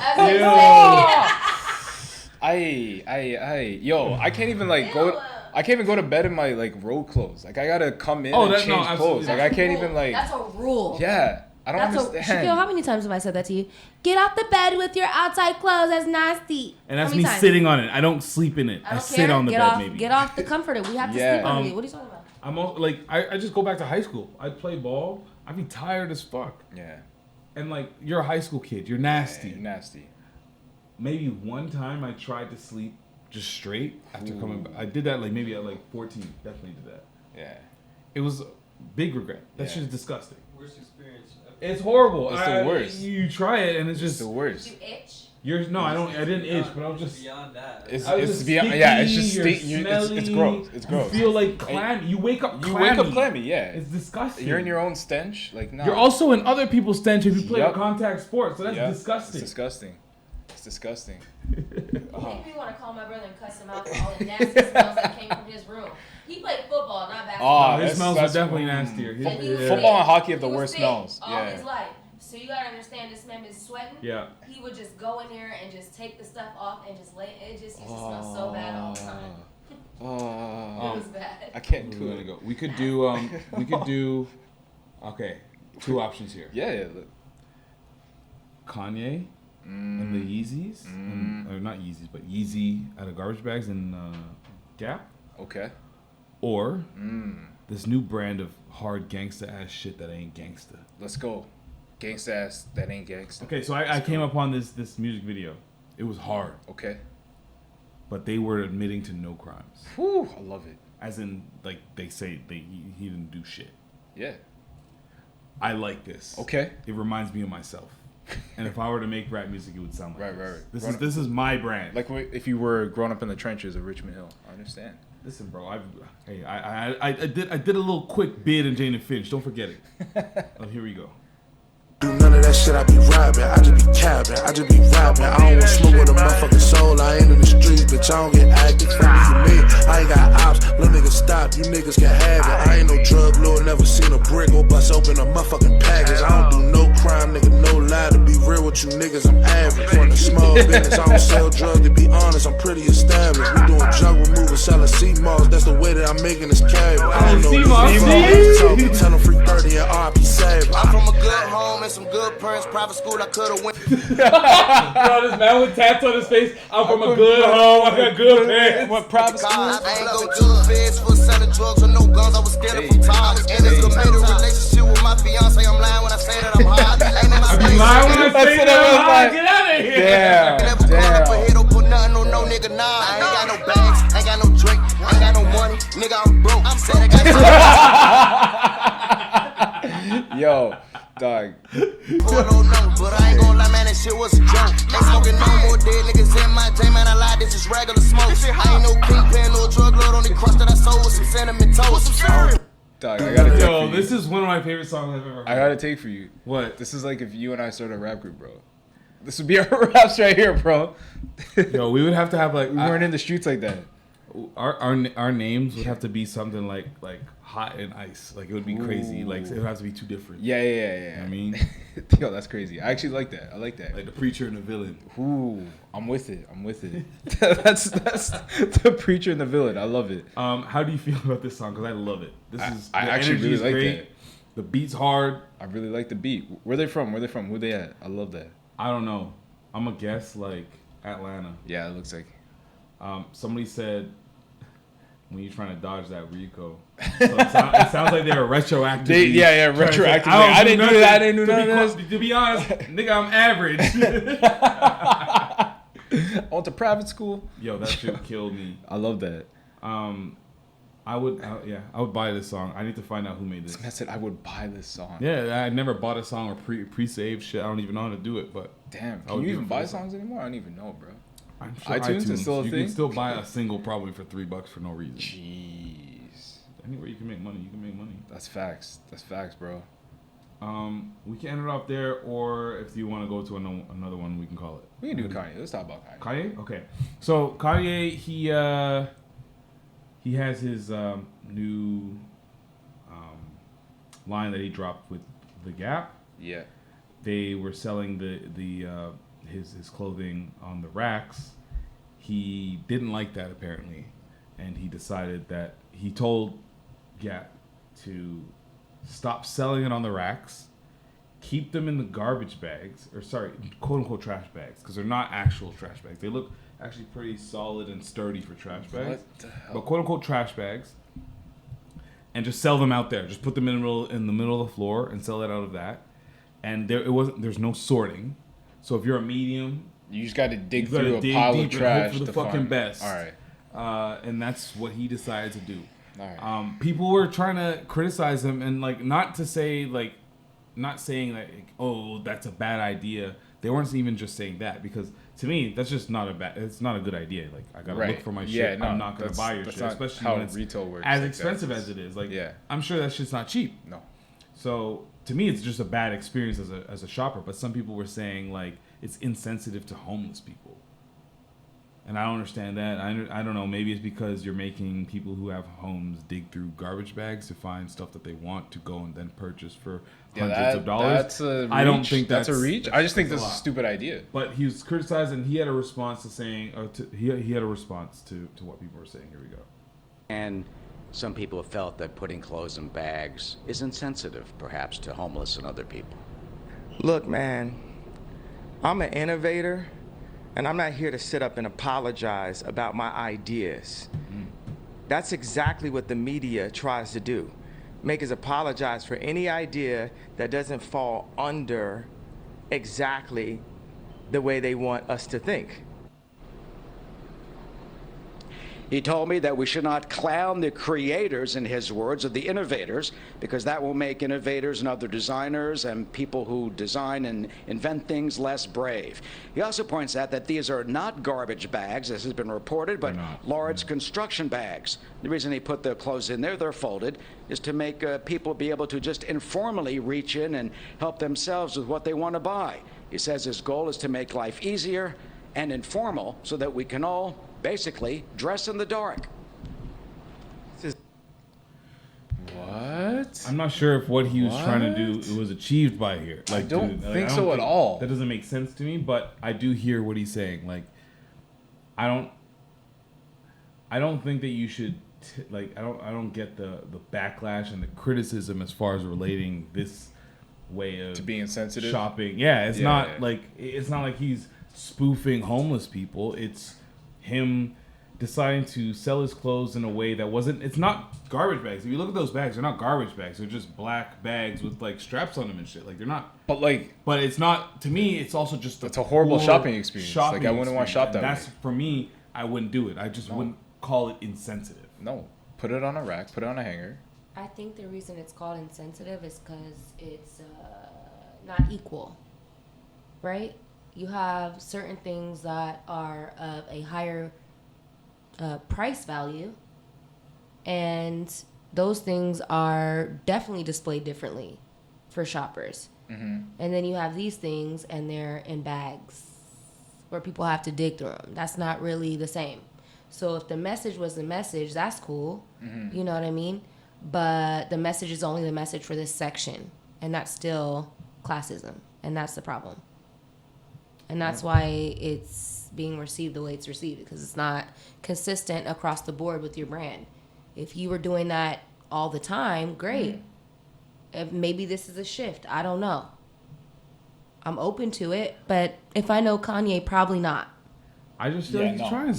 say. Yo, I can't even like go. I can't even go to bed in my like road clothes. Like I gotta come in and change clothes. Like I can't even like. That's a rule. Yeah, I don't understand. Shaquille, how many times have I said that to you? Get off the bed with your outside clothes. That's nasty. And that's How me many times? sitting on it. I don't sleep in it. I don't sit care. on the Get bed off, maybe. Get off the comforter. We have to Yeah. sleep on it. What are you talking about? I'm also, like I just go back to high school. I'd play ball. I'd be tired as fuck. Yeah. And like you're a high school kid. You're nasty. Yeah, you're nasty. Maybe one time I tried to sleep just straight after coming back. I did that like maybe at like 14. Definitely did that. Yeah. It was a big regret. That shit is disgusting. Worst experience ever. It's horrible. It's the worst. You try it and it's just the worst. You itch? I didn't itch, but I was just beyond that. It's just beyond. sticky, Yeah, it's just you're it's smelly, gross. It's gross. You feel like clammy. You wake up clammy. You wake up clammy. Yeah. It's disgusting. You're in your own stench. Like no. You're also in other people's stench if you play a Yup. contact sport. So that's Yup. disgusting. It's disgusting. It's disgusting. Make me want to call my brother and cuss him out for all the nasty smells that came from his room. He played football, not basketball. His smells are definitely nastier. And he was Football and hockey have the He was worst fit smells. all Yeah. his life. So you gotta understand, this man is sweating. Yeah. He would just go in there and just take the stuff off and just lay. It just used to smell so bad all the time. It was bad. I can't do We're it. gonna go. We could do. Okay, two options here. Yeah. Kanye and the Yeezys, or not Yeezys, but Yeezy out of garbage bags and Gap. Okay. Or this new brand of hard gangsta ass shit that ain't gangsta. Let's go. Gangsta ass that ain't gangsta. Okay, so I came upon this music video. It was hard. Okay. But they were admitting to no crimes. Whew, I love it. As in, like, they say he didn't do shit. Yeah. I like this. Okay. It reminds me of myself. And if I were to make rap music, it would sound like Right. This is my brand. Like if you were growing up in the trenches of Richmond Hill. I understand. Listen, bro. I did a little quick bid in Jane and Finch. Don't forget it. Oh, here we go. Do none of that shit, I be rapping, I just be capping, I just be rapping. I don't want smoke with a motherfucking soul, I ain't in the streets, bitch, I don't get active. For me, I ain't got ops, little niggas stop, you niggas can have it. I ain't no drug lord, never seen a brick or bust open a motherfucking package. I don't do no crime, nigga, no lie, to be real with you niggas, I'm average. From the small business, I don't sell drugs, to be honest, I'm pretty established. We doing junk removal, selling C-malls, that's the way that I'm making this cash. I don't know if tell them free 30 and RP save. I'm from a good home and some good parents, private school, I could've went. Bro, this man with tats on his face. I'm from a good home. I got good parents. What private school? I ain't go to the feds for selling drugs or no guns. I was scared from time. And it's a made a relationship with my fiance. I'm lying when I say that I'm high. Ain't in my You lying when I say that I'm high? Get out of here. Never call up a hit or put nothing on no nigga, nah. I ain't got no bags, ain't got no Said I got Yo, dog. Oh, no, but I ain't gonna lie, man, that shit was a joke. Ain't smoking no more dead niggas in my jam, man, I lied, this is regular smoke. I ain't no kingpin, no drug lord, only cross that I sold with some cinnamon toast. Dog, I gotta take Yo, for you. this is one of my favorite songs I've ever heard. I gotta take for you. What? This is like if you and I started a rap group, bro. This would be our raps right here, bro. Yo, we would have to have like we weren't in the streets like that. Our names would have to be something like hot and ice. Like it would be crazy. Like it would have to be too different. Yeah. You know what I mean, yo, that's crazy. I actually like that. I like that. Like the preacher and the villain. Ooh, I'm with it. that's the preacher and the villain. I love it. How do you feel about this song? Because I love it. I actually really like great. that. The beat's hard. I really like the beat. Where they from? Who they at? I love that. I don't know. I'm a guess like Atlanta. Yeah, it looks like. Somebody said when you're trying to dodge that Rico. So it sounds like they were retroactively. Retroactively. I didn't do that. I didn't do that. To be honest, nigga, I'm average. I went to private school. Yo, that shit killed me. I love that. I would buy this song. I need to find out who made this. I said I would buy this song. Yeah, I never bought a song or pre-saved shit. I don't even know how to do it, but damn, can you even buy songs anymore? I don't even know, bro. I'm sure iTunes is still a thing. You can still buy a single probably for $3 for no reason. Jeez. Anywhere you can make money, you can make money. That's facts, bro. We can end it off there, or if you want to go to another one, we can call it. We can do Kanye. Let's talk about Kanye. Kanye? Okay. So Kanye, he has his new line that he dropped with The Gap. Yeah. They were selling his clothing on the racks. He didn't like that apparently, and he decided that he told Gap to stop selling it on the racks, keep them in the garbage bags, or sorry, quote unquote trash bags, because they're not actual trash bags. They look actually pretty solid and sturdy for trash bags. What the hell? But quote unquote trash bags, and just sell them out there. Just put them in the middle of the floor and sell it out of that. And there's no sorting. So if you're a medium, you just got to dig through a pile of trash for the fucking best. All right. And that's what he decided to do. All right. People were trying to criticize him and not saying like, oh, that's a bad idea. They weren't even just saying that, because to me that's just it's not a good idea. Like I gotta look for my shit. No, I'm not gonna buy your shit, especially when it's retail works as like expensive that. as it is. Like Yeah. I'm sure that shit's not cheap. No. So to me, it's just a bad experience as a shopper. But some people were saying like it's insensitive to homeless people, and I don't understand that. I don't know. Maybe it's because you're making people who have homes dig through garbage bags to find stuff that they want to go and then purchase for hundreds of dollars. That's a reach. I don't think that's a reach. I just think this is a stupid idea. But he was criticized, and he had a response to saying, he had a response to what people were saying. Here we go. And some people have felt that putting clothes in bags is insensitive, perhaps, to homeless and other people. Look, man, I'm an innovator, and I'm not here to sit up and apologize about my ideas. That's exactly what the media tries to do. Make us apologize for any idea that doesn't fall under exactly the way they want us to think. He told me that we should not clown the creators, in his words, or the innovators, because that will make innovators and other designers and people who design and invent things less brave. He also points out that these are not garbage bags, as has been reported, but large construction bags. The reason he put the clothes in there, they're folded, is to make people be able to just informally reach in and help themselves with what they want to buy. He says his goal is to make life easier and informal so that we can all basically dress in the dark. What? I'm not sure if what he was trying to do it was achieved by here. Like, I don't think so at all. That doesn't make sense to me, but I do hear what he's saying. Like, I don't think that you should I don't get the backlash and the criticism as far as relating this way of to being insensitive shopping. Yeah, it's not like he's spoofing homeless people. It's him deciding to sell his clothes in a way that it's not garbage bags. If you look at those bags, they're not garbage bags. They're just black bags with like straps on them and shit. Like they're not. But it's not, to me, it's also just it's a horrible shopping experience. Like I wouldn't want to shop that way. For me, I wouldn't do it. I just wouldn't call it insensitive. No. Put it on a rack. Put it on a hanger. I think the reason it's called insensitive is because it's not equal, right? You have certain things that are of a higher price value, and those things are definitely displayed differently for shoppers. Mm-hmm. And then you have these things, and they're in bags where people have to dig through them. That's not really the same. So if the message was the message, that's cool. Mm-hmm. You know what I mean? But the message is only the message for this section, and that's still classism, and that's the problem. And that's why it's being received the way it's received, because it's not consistent across the board with your brand. If you were doing that all the time, great. Mm-hmm. If maybe this is a shift. I don't know. I'm open to it, but if I know Kanye, probably not. I just feel like he's trying